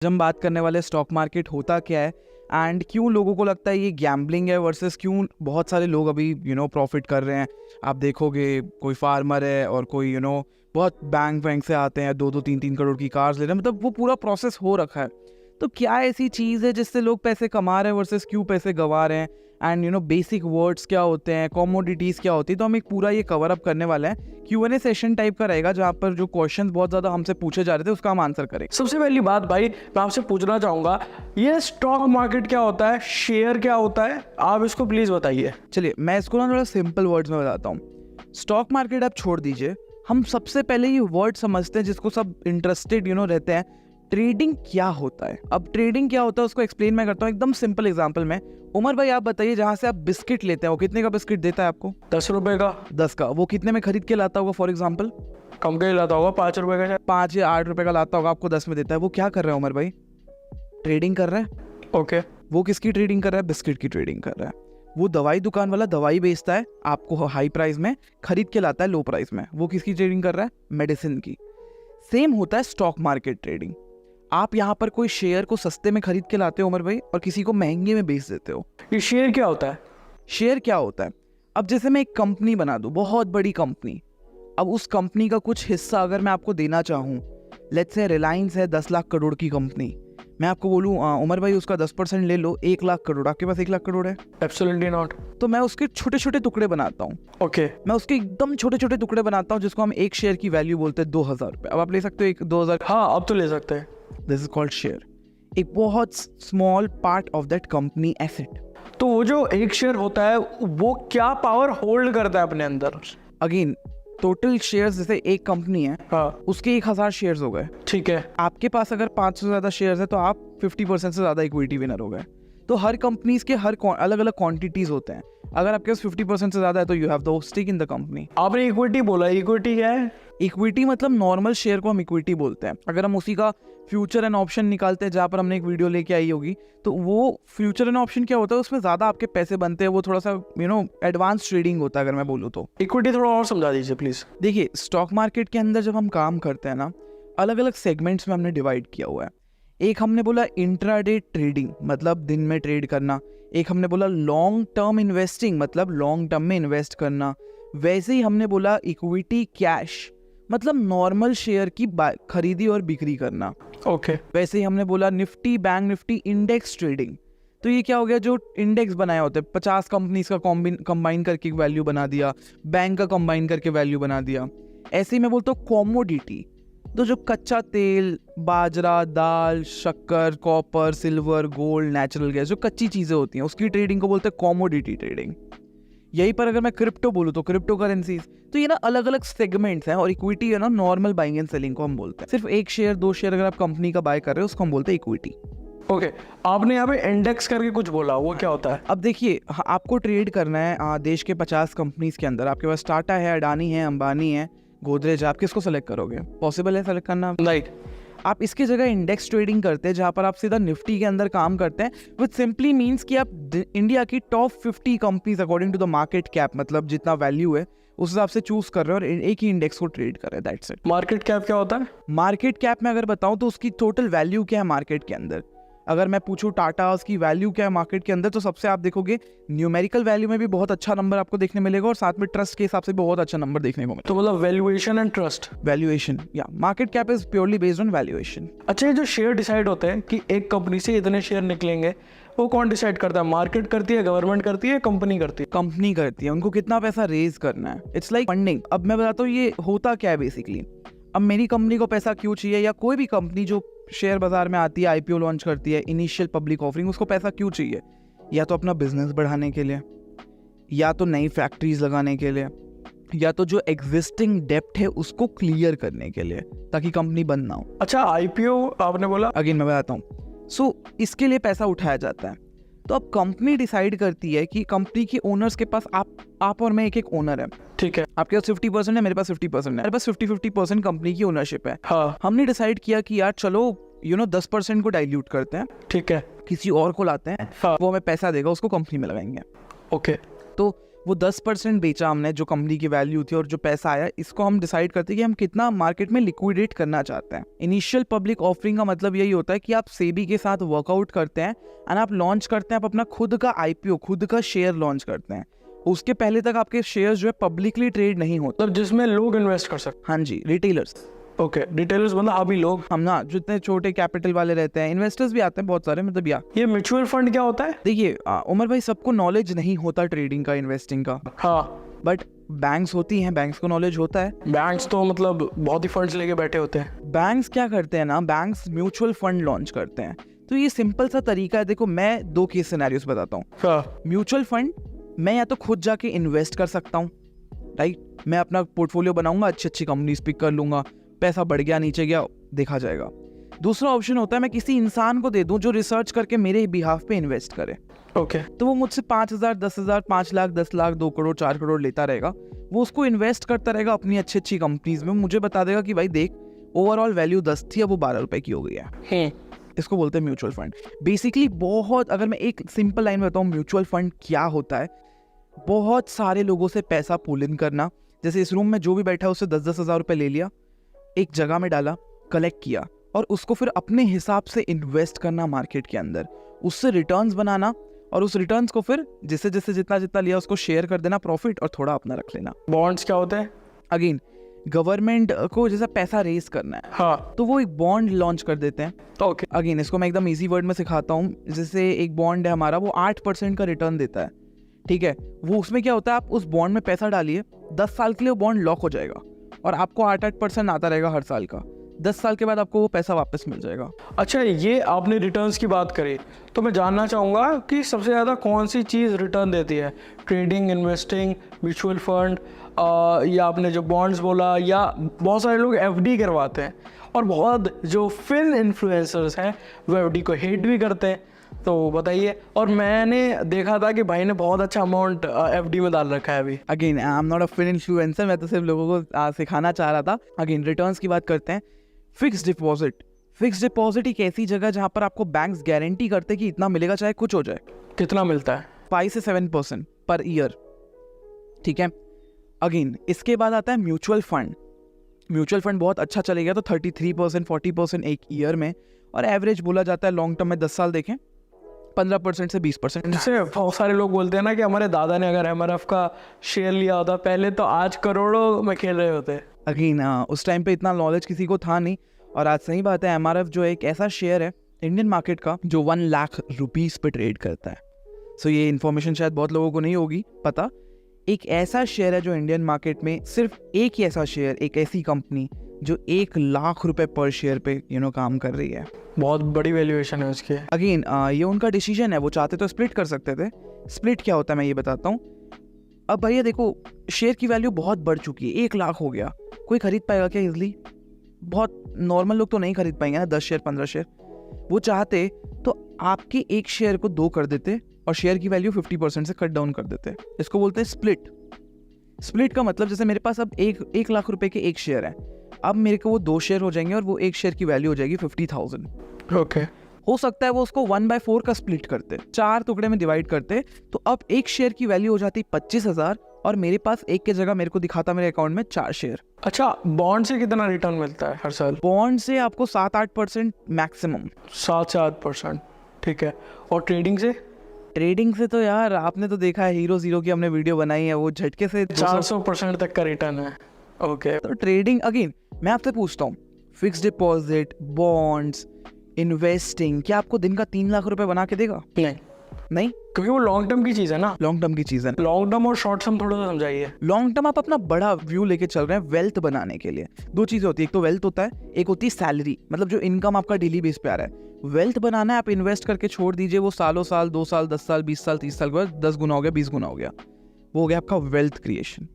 आज हम बात करने वाले स्टॉक मार्केट होता क्या है एंड क्यों लोगों को लगता है ये गैम्बलिंग है वर्सेस क्यों बहुत सारे लोग अभी प्रॉफिट कर रहे हैं। आप देखोगे कोई फार्मर है और कोई बहुत बैंक से आते हैं 2-3 करोड़ की कार्स ले रहे हैं, मतलब वो पूरा प्रोसेस हो रखा है। तो क्या ऐसी चीज़ है जिससे लोग पैसे कमा रहे हैं वर्सेस क्यों पैसे गंवा रहे हैं एंड बेसिक वर्ड्स क्या होते हैं, कमोडिटीज़ क्या होती है। तो हम एक पूरा ये कवर अप करने वाले हैं। Q&A सेशन टाइप का रहेगा जहाँ पर जो क्वेश्चंस बहुत ज़्यादा हमसे पूछे जा रहे थे उसका हम आंसर करें। सबसे पहली बात भाई मैं आपसे पूछना चाहूंगा, ये स्टॉक मार्केट क्या होता है, शेयर क्या होता है, आप इसको प्लीज बताइए। चलिए मैं इसको ना थोड़ा सिंपल वर्ड्स में बताता हूँ। स्टॉक मार्केट आप छोड़ दीजिए, हम सबसे पहले ये वर्ड समझते हैं जिसको सब इंटरेस्टेड रहते हैं। ट्रेडिंग क्या होता है। अब ट्रेडिंग क्या होता है उसको एक्सप्लेन मैं करता हूँ एकदम सिंपल एग्जांपल में। उमर भाई आप बताइए, जहाँ से आप बिस्किट लेते हैं वो कितने का बिस्किट देता है आपको? 10 रुपए का। 10 का। वो कितने में खरीद के लाता होगा फॉर एग्जाम्पल? कम का ही लाता होगा, 5 रुपए का। 5 या 8 रुपए का लाता होगा, आपको 10 में देता है। वो क्या कर रहा है उमर भाई? ट्रेडिंग कर रहा है। ओके। वो किसकी ट्रेडिंग कर रहा है? बिस्किट की ट्रेडिंग कर रहा है। वो दवाई दुकान वाला दवाई बेचता है, आपको हाई प्राइस में खरीद के लाता है लो प्राइस में। वो किसकी ट्रेडिंग कर रहा है? मेडिसिन की। सेम होता है स्टॉक मार्केट ट्रेडिंग। आप यहाँ पर कोई शेयर को सस्ते में खरीद के लाते हो उमर भाई और किसी को महंगे में बेच देते हो। ये शेयर क्या होता है? शेयर क्या होता है? अब जैसे मैं एक कंपनी बना दूं, बहुत बड़ी कंपनी। अब उस कंपनी का कुछ हिस्सा अगर मैं आपको देना चाहूँ, लेट्स से रिलायंस है 10 लाख करोड़ की कंपनी, मैं आपको बोलूँ उमर भाई उसका 10% ले लो, 1 लाख करोड़। आपके पास 1 लाख करोड़ है? Absolutely not. तो मैं उसके छोटे छोटे टुकड़े बनाता हूँ। ओके। मैं उसके एकदम छोटे छोटे टुकड़े बनाता हूँ जिसको हम एक शेयर की वैल्यू बोलते हैं 2000 रुपये। अब आप ले सकते हो एक 2000। हाँ अब तो ले सकते हैं। दिस इज कॉल्ड शेयर, एक बहुत small part of that company asset. तो वो जो एक शेयर होता है वो क्या पावर होल्ड करता है अपने अंदर? अगेन टोटल शेयर्स, जैसे एक कंपनी है, हाँ उसके 1000 शेयर्स हो गए। ठीक है, आपके पास अगर 500 से ज्यादा शेयर्स है तो आप 50% से ज्यादा इक्विटी विनर हो गए। तो हर कंपनीज के हर अलग अलग क्वांटिटीज होते हैं। अगर आपके पास 50% से ज्यादा है तो you have the stake in the company. आपने इक्विटी बोला, इक्विटी क्या है? इक्विटी मतलब नॉर्मल शेयर को हम इक्विटी बोलते हैं। अगर हम उसी का फ्यूचर एंड ऑप्शन निकालते हैं, जहाँ पर हमने एक वीडियो लेके आई होगी, तो वो फ्यूचर एंड ऑप्शन क्या होता है, उसमें ज़्यादा आपके पैसे बनते हैं। वो थोड़ा सा एडवांस ट्रेडिंग होता है अगर मैं बोलूँ तो। इक्विटी थोड़ा और समझा दीजिए प्लीज। देखिए स्टॉक मार्केट के अंदर जब हम काम करते हैं ना, अलग अलग सेगमेंट्स में हमने डिवाइड किया हुआ है। एक हमने बोला इंट्राडे ट्रेडिंग, मतलब दिन में ट्रेड करना। एक हमने बोला लॉन्ग टर्म इन्वेस्टिंग, मतलब लॉन्ग टर्म में इन्वेस्ट करना। वैसे ही हमने बोला इक्विटी कैश, मतलब नॉर्मल शेयर की खरीदी और बिक्री करना। ओके। वैसे ही हमने बोला Nifty bank Nifty index trading. तो ये क्या हो गया, जो इंडेक्स बनाए होते हैं 50 कंपनीज का कंबाइन करके वैल्यू बना दिया, बैंक का कंबाइन करके वैल्यू बना दिया। ऐसे ही मैं बोलता हूँ कॉमोडिटी, तो जो कच्चा तेल, बाजरा, दाल, शक्कर, copper, silver, gold, natural gas, जो कच्ची चीज़ें होती हैं उसकी ट्रेडिंग को बोलते हैं कॉमोडिटी ट्रेडिंग। यहीं पर अगर मैं क्रिप्टो बोलूँ तो क्रिप्टो करेंसीज। तो ये ना अलग अलग सेगमेंट्स हैं। और इक्विटी है ना नॉर्मल बाइंग एंड सेलिंग को हम बोलते हैं। सिर्फ एक शेयर 2 शेयर अगर आप कंपनी का बाय कर रहे हो उसको हम बोलते हैं इक्विटी। ओके। आपने यहाँ पे इंडेक्स करके कुछ बोला, वो क्या होता है? अब देखिए आपको ट्रेड करना है देश के 50 कंपनीज के अंदर। आपके पास टाटा है, अडानी है, अंबानी है, गोदरेज। आप किसको सेलेक्ट करोगे? पॉसिबल है सेलेक्ट करना? राइट। आप इसकी जगह इंडेक्स ट्रेडिंग करते हैं जहां पर आप सीधा निफ्टी के अंदर काम करते हैं। विच सिंपली मीन्स कि आप इंडिया की top 50 companies according to the market cap, मतलब जितना वैल्यू है उस हिसाब से चूज कर रहे हो और एक ही इंडेक्स को ट्रेड कर रहे हैं। That's it. मार्केट कैप क्या होता है? मार्केट कैप में अगर बताऊं तो उसकी टोटल वैल्यू क्या है मार्केट के अंदर। अगर मैं पूछूं टाटा की वैल्यू क्या है मार्केट के अंदर, तो सबसे आप देखोगे न्यूमेरिकल वैल्यू में भी बहुत अच्छा नंबर आपको देखने मिलेगा और साथ में ट्रस्ट के हिसाब से भी बहुत अच्छा नंबर देखने को मिलेगा। तो मतलब वैल्यूएशन एंड ट्रस्ट। वैल्यूएशन या market cap is purely based on valuation. अच्छा, ये जो शेयर डिसाइड होते हैं कि एक कंपनी से इतने शेयर निकलेंगे, वो कौन डिसाइड करता है? मार्केट करती है, गवर्नमेंट करती है, कंपनी करती है? कंपनी करती है। उनको कितना पैसा रेज करना है, इट्स लाइक फंडिंग। अब मैं बताता हूँ ये होता क्या है बेसिकली। अब मेरी कंपनी को पैसा क्यों चाहिए, या कोई भी कंपनी जो शेयर बाजार में आती है, आईपीओ लॉन्च करती है, इनिशियल पब्लिक ऑफरिंग, उसको पैसा क्यों चाहिए? या तो अपना बिजनेस बढ़ाने के लिए, या तो नई फैक्ट्रीज लगाने के लिए, या तो जो एग्जिस्टिंग डेप्ट है उसको क्लियर करने के लिए, ताकि कंपनी बंद ना हो। अच्छा, आईपीओ आपने बोला। अगेन मैं बताता हूँ। सो इसके लिए पैसा उठाया जाता है। तो अब कंपनी डिसाइड करती है कि कंपनी के ओनर्स के पास आप और मैं एक ओनर है। ठीक है। आपके पास 50% है, मेरे पास 50% है। मेरे पास 50% कंपनी की ओनरशिप है। हाँ। हमने डिसाइड किया कि यार चलो 10% को डाइल्यूट करते हैं। ठीक है। किसी और को लाते हैं। हाँ। वो हमें पैसा देगा, उसको कंपनी में लगाएंगे। ओके। तो वो 10% बेचा हमने, जो कंपनी की वैल्यू थी, और जो पैसा आया इसको हम डिसाइड करते हैं कि हम कितना मार्केट में लिक्विडेट करना चाहते हैं। इनिशियल पब्लिक ऑफरिंग का मतलब यही होता है कि आप सेबी के साथ वर्कआउट करते हैं एंड आप लॉन्च करते हैं, आप अपना खुद का आईपीओ, खुद का शेयर लॉन्च करते हैं। उसके पहले तक आपके शेयर जो है पब्लिकली ट्रेड नहीं होते। मतलब जिसमें लोग इन्वेस्ट कर सकते हाँ जी, रिटेलर्स। ओके, डिटेलर्स मतलब अभी लोग, हम ना जितने छोटे कैपिटल वाले रहते हैं, इन्वेस्टर्स भी आते हैं बहुत सारे, मतलब ये म्यूचुअल फंड क्या होता है? देखिए उमर भाई, सबको नॉलेज नहीं होता ट्रेडिंग का, इन्वेस्टिंग का, हाँ, बट बैंक्स होती हैं, बैंक्स को नॉलेज होता है। बैंक्स तो मतलब बहुत ही फंड्स लेके बैठे होते हैं। बैंक्स क्या करते हैं ना, बैंक्स म्यूचुअल फंड लॉन्च करते हैं। तो ये सिंपल सा तरीका है। देखो मैं 2 केस सिनेरियोस बताता हूँ। हाँ, म्यूचुअल फंड मैं या तो खुद जाके इन्वेस्ट कर सकता हूँ, राइट, मैं अपना पोर्टफोलियो बनाऊंगा, अच्छी अच्छी कंपनीज पिक कर लूंगा, पैसा बढ़ गया नीचे गया देखा जाएगा। दूसरा ऑप्शन होता है मैं किसी इंसान को दे दूं जो रिसर्च करके मेरे बिहाफ पे इन्वेस्ट करे। ओके, तो वो मुझसे 5,000, 10,000, 5 लाख, 10 लाख, 2 करोड़, 4 करोड़ लेता रहेगा। वो उसको इन्वेस्ट करता रहेगा अपनी अच्छी अच्छी कंपनीज में, मुझे बता देगा कि भाई देख, ओवरऑल वैल्यू 10 थी, अब वो 12 रुपए की हो गई है। इसको बोलते हैं म्यूचुअल फंड। बेसिकली बहुत, अगर मैं एक सिंपल लाइन में बताऊँ म्यूचुअल फंड क्या होता है, बहुत सारे लोगों से पैसा पुल इन करना। जैसे इस रूम में जो भी बैठा है उससे 10-10 हज़ार रुपये ले लिया, एक जगह में डाला, कलेक्ट किया, और उसको फिर अपने हिसाब से इन्वेस्ट करना मार्केट के अंदर, उससे रिटर्न्स बनाना, और उस रिटर्न्स को फिर जिससे जिससे जितना जितना लिया उसको शेयर कर देना प्रॉफिट, और थोड़ा अपना रख लेना। बॉन्ड्स क्या होते हैं? अगेन गवर्नमेंट को जैसा पैसा रेज करना है, हाँ, तो वो एक बॉन्ड लॉन्च कर देते हैं। ओके, अगेन इसको मैं एकदम इजी वर्ड में सिखाता हूँ। जैसे एक बॉन्ड है हमारा, वो 8% का रिटर्न देता है, ठीक है। वो उसमें क्या होता है, आप उस बॉन्ड में पैसा डालिए, 10 साल के लिए वो बॉन्ड लॉक हो जाएगा, और आपको 8% आता रहेगा हर साल का। 10 साल के बाद आपको वो पैसा वापस मिल जाएगा। अच्छा, ये आपने रिटर्न्स की बात करी, तो मैं जानना चाहूँगा कि सबसे ज़्यादा कौन सी चीज़ रिटर्न देती है? ट्रेडिंग, इन्वेस्टिंग, म्यूचुअल फंड, या आपने जो बॉन्ड्स बोला, या बहुत सारे लोग एफडी करवाते हैं, और बहुत जो फिन इन्फ्लुएंसर्स हैं वो एफडी को हेट भी करते हैं। तो बताइए। और मैंने देखा था कि भाई ने बहुत अच्छा अमाउंट एफडी में डाल रखा है अभी। Again I am not a fin influencer, मैं तो सिर्फ लोगों को सिखाना चाह रहा था। अगेन रिटर्न्स की बात करते हैं। फिक्स डिपॉजिट, फिक्स डिपॉजिट एक ऐसी जगह जहां पर आपको बैंक्स गारंटी करते हैं कि इतना मिलेगा चाहे कुछ हो जाए। कितना मिलता है? 5 से 7% पर ईयर, ठीक है। अगेन इसके बाद आता है म्यूचुअल फंड। म्यूचुअल फंड बहुत अच्छा चलेगा तो 33%, 40% एक ईयर में, और एवरेज बोला जाता है लॉन्ग टर्म में 10 साल देखें 15% से 20%। जैसे बहुत सारे लोग बोलते हैं ना कि हमारे दादा ने अगर एमआरएफ का शेयर लिया होता पहले, तो आज करोड़ों में खेल रहे होते। अगेन उस टाइम पे इतना नॉलेज किसी को था नहीं, और आज सही बात है, एमआरएफ जो एक ऐसा शेयर है इंडियन मार्केट का जो 1 लाख रुपीस पे ट्रेड करता है। सो ये इन्फॉर्मेशन शायद बहुत लोगों को नहीं होगी पता। एक ऐसा शेयर है जो इंडियन मार्केट में सिर्फ एक ही ऐसा शेयर, एक ऐसी कंपनी जो 1 लाख रुपए पर शेयर पे काम कर रही है। बहुत बड़ी वैल्यूएशन है उसकी। अगेन ये उनका डिसीजन है, वो चाहते तो स्प्लिट कर सकते थे। स्प्लिट क्या होता है मैं ये बताता हूँ। अब भैया देखो, शेयर की वैल्यू बहुत बढ़ चुकी है, 1 लाख हो गया, कोई खरीद पाएगा क्या इजली? बहुत नॉर्मल लोग तो नहीं खरीद पाएंगे ना 10 शेयर 15 शेयर। वो चाहते तो आपके एक शेयर को 2 कर देते और शेयर की वैल्यू 50% से कट डाउन कर देते। इसको बोलते हैं स्प्लिट। स्प्लिट का मतलब जैसे मेरे पास अब 1 लाख रुपए के एक शेयर है, अब मेरे को वो 2 शेयर हो जाएंगे और वो एक शेयर की वैल्यू हो जाएगी 50,000। ओके। हो सकता है वो उसको 1/4 का स्प्लिट करते, 4 टुकड़े में डिवाइड करते, तो अब एक शेयर की वैल्यू हो जाती 25,000 और मेरे पास एक के जगह मेरे को दिखाता मेरे अकाउंट में 4 शेयर। अच्छा, बॉन्ड से कितना रिटर्न मिलता है हर साल? बॉन्ड से आपको 7-8% मैक्सिमम। 7 से 8%, ठीक है। और ट्रेडिंग से? ट्रेडिंग से तो यार आपने तो देखा है, हीरो जीरो की हमने वीडियो बनाई है, वो झटके से 400% तक का रिटर्न है। ओके। तो ट्रेडिंग, अगेन मैं आपसे पूछता हूँ, फिक्स डिपॉजिट, बॉन्ड्स, इन्वेस्टिंग, क्या आपको दिन का 3 लाख रुपए बना के देगा? नहीं, क्योंकि वो लॉन्ग टर्म की चीज है ना। लॉन्ग टर्म की चीज है। लॉन्ग टर्म और शॉर्ट टर्म थोड़ा सा समझाइए। लॉन्ग टर्म आप अपना बड़ा व्यू लेके चल रहे हैं वेल्थ बनाने के लिए। 2 चीजें होती है, एक तो वेल्थ होता है, एक होती है सैलरी, मतलब जो इनकम आपका डेली बेस पे आ रहा है। वेल्थ बनाना है, आप इन्वेस्ट करके छोड़ दीजिए, वो सालों साल, 2 साल, 10 साल, 20 साल, 30 साल के बाद 10 गुना हो गया, 20 गुना हो गया, वो हो गया आपका वेल्थ क्रिएशन।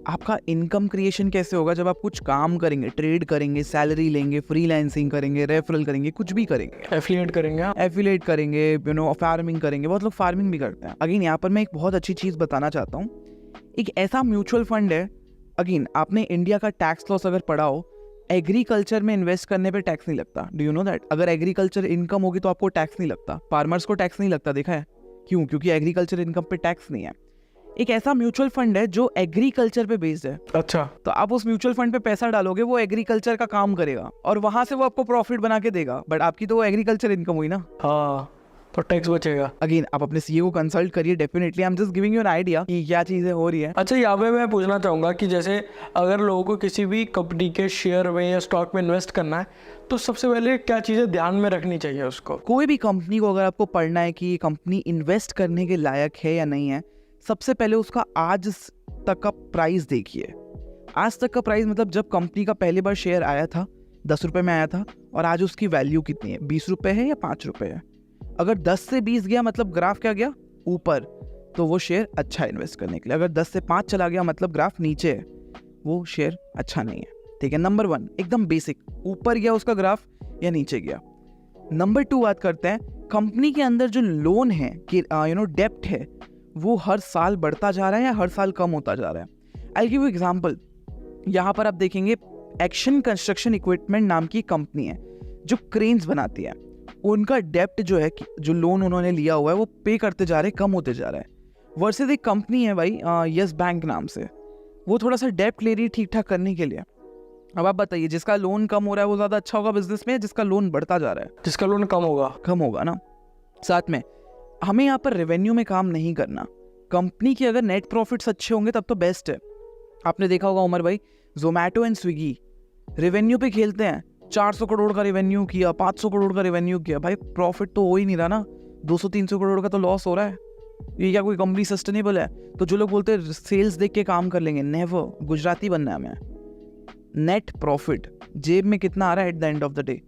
आपका इनकम क्रिएशन कैसे होगा? जब आप कुछ काम करेंगे, ट्रेड करेंगे, सैलरी लेंगे, फ्रीलांसिंग करेंगे, रेफरल करेंगे, कुछ भी करेंगे, एफिलिएट करेंगे, एफिलिएट करेंगे, फार्मिंग करेंगे। बहुत लोग फार्मिंग भी करते हैं। अगेन यहाँ पर मैं एक बहुत अच्छी चीज बताना चाहता हूँ। एक ऐसा म्यूचुअल फंड है, अगेन आपने इंडिया का टैक्स लॉस अगर पढ़ा हो, एग्रीकल्चर में इन्वेस्ट करने पे टैक्स नहीं लगता। Do you know that? अगर एग्रीकल्चर इनकम होगी तो आपको टैक्स नहीं लगता। फार्मर्स को टैक्स नहीं लगता, देखा है क्यों? क्योंकि एग्रीकल्चर इनकम पे टैक्स नहीं है। एक ऐसा म्यूचुअल फंड है जो एग्रीकल्चर पे बेस्ड है। अच्छा। तो आप उस म्यूचुअल फंड पे पैसा डालोगे, वो एग्रीकल्चर का काम करेगा और वहां से वो आपको प्रॉफिट बना के देगा, बट आपकी तो वो एग्रीकल्चर इनकम हुई ना। हाँ, तो टैक्स बचेगा। अगेन आप अपने सीए को कंसल्ट करिए, definitely I am just giving you an idea कि क्या चीजें हो रही है। अच्छा, यहाँ पे मैं पूछना चाहूँगा कि जैसे अगर लोगों को किसी भी कंपनी के शेयर में या स्टॉक में इन्वेस्ट करना है, तो सबसे पहले क्या चीज़ें ध्यान में रखनी चाहिए उसको? कोई भी कंपनी को अगर आपको पढ़ना है कि ये कंपनी इन्वेस्ट करने के लायक है या नहीं है, सबसे पहले उसका आज तक का प्राइस देखिए। आज तक का प्राइस मतलब जब कंपनी का पहली बार शेयर आया था 10 रुपए में आया था, और आज उसकी वैल्यू कितनी है, 20 रुपए है या 5 रुपए है। अगर 10 से 20 गया मतलब ग्राफ क्या गया, ऊपर, तो वो शेयर अच्छा है इन्वेस्ट करने के लिए। अगर 10 से 5 चला गया मतलब ग्राफ नीचे है, वो शेयर अच्छा नहीं है। ठीक है, नंबर 1 एकदम बेसिक, ऊपर गया उसका ग्राफ या नीचे गया। नंबर 2 बात करते हैं, कंपनी के अंदर जो लोन है कि डेप्ट है, वो हर साल बढ़ता जा रहा है या हर साल कम होता जा रहा है। आई गिव यू एग्जांपल, यहाँ पर आप देखेंगे एक्शन कंस्ट्रक्शन इक्विपमेंट नाम की कंपनी है जो क्रेन्स बनाती है। उनका डेप्ट जो है, जो लोन उन्होंने लिया हुआ है, वो पे करते जा रहे हैं, कम होते जा रहा है। वर्सेस एक कंपनी है भाई यस बैंक नाम से, वो थोड़ा सा डेप्ट ले रही है ठीक ठाक करने के लिए। अब आप बताइए, जिसका लोन कम हो रहा है वो ज्यादा अच्छा होगा बिजनेस में, जिसका लोन बढ़ता जा रहा है? जिसका लोन कम होगा ना। साथ में हमें यहाँ पर रेवेन्यू में काम नहीं करना। कंपनी की अगर नेट प्रॉफिट्स अच्छे होंगे तब तो बेस्ट है। आपने देखा होगा उमर भाई, जोमैटो एंड स्विगी रेवेन्यू पे खेलते हैं, 400 करोड़ का रेवेन्यू किया, 500 करोड़ का रेवेन्यू किया, भाई प्रॉफिट तो हो ही नहीं रहा ना, 200-300 करोड़ का तो लॉस हो रहा है। ये क्या कोई कंपनी सस्टेनेबल है? तो जो लोग बोलते हैं सेल्स देख के काम कर लेंगे, नेवर। गुजराती बनना है हमें। नेट प्रॉफिट जेब में कितना आ रहा है at the end of the day,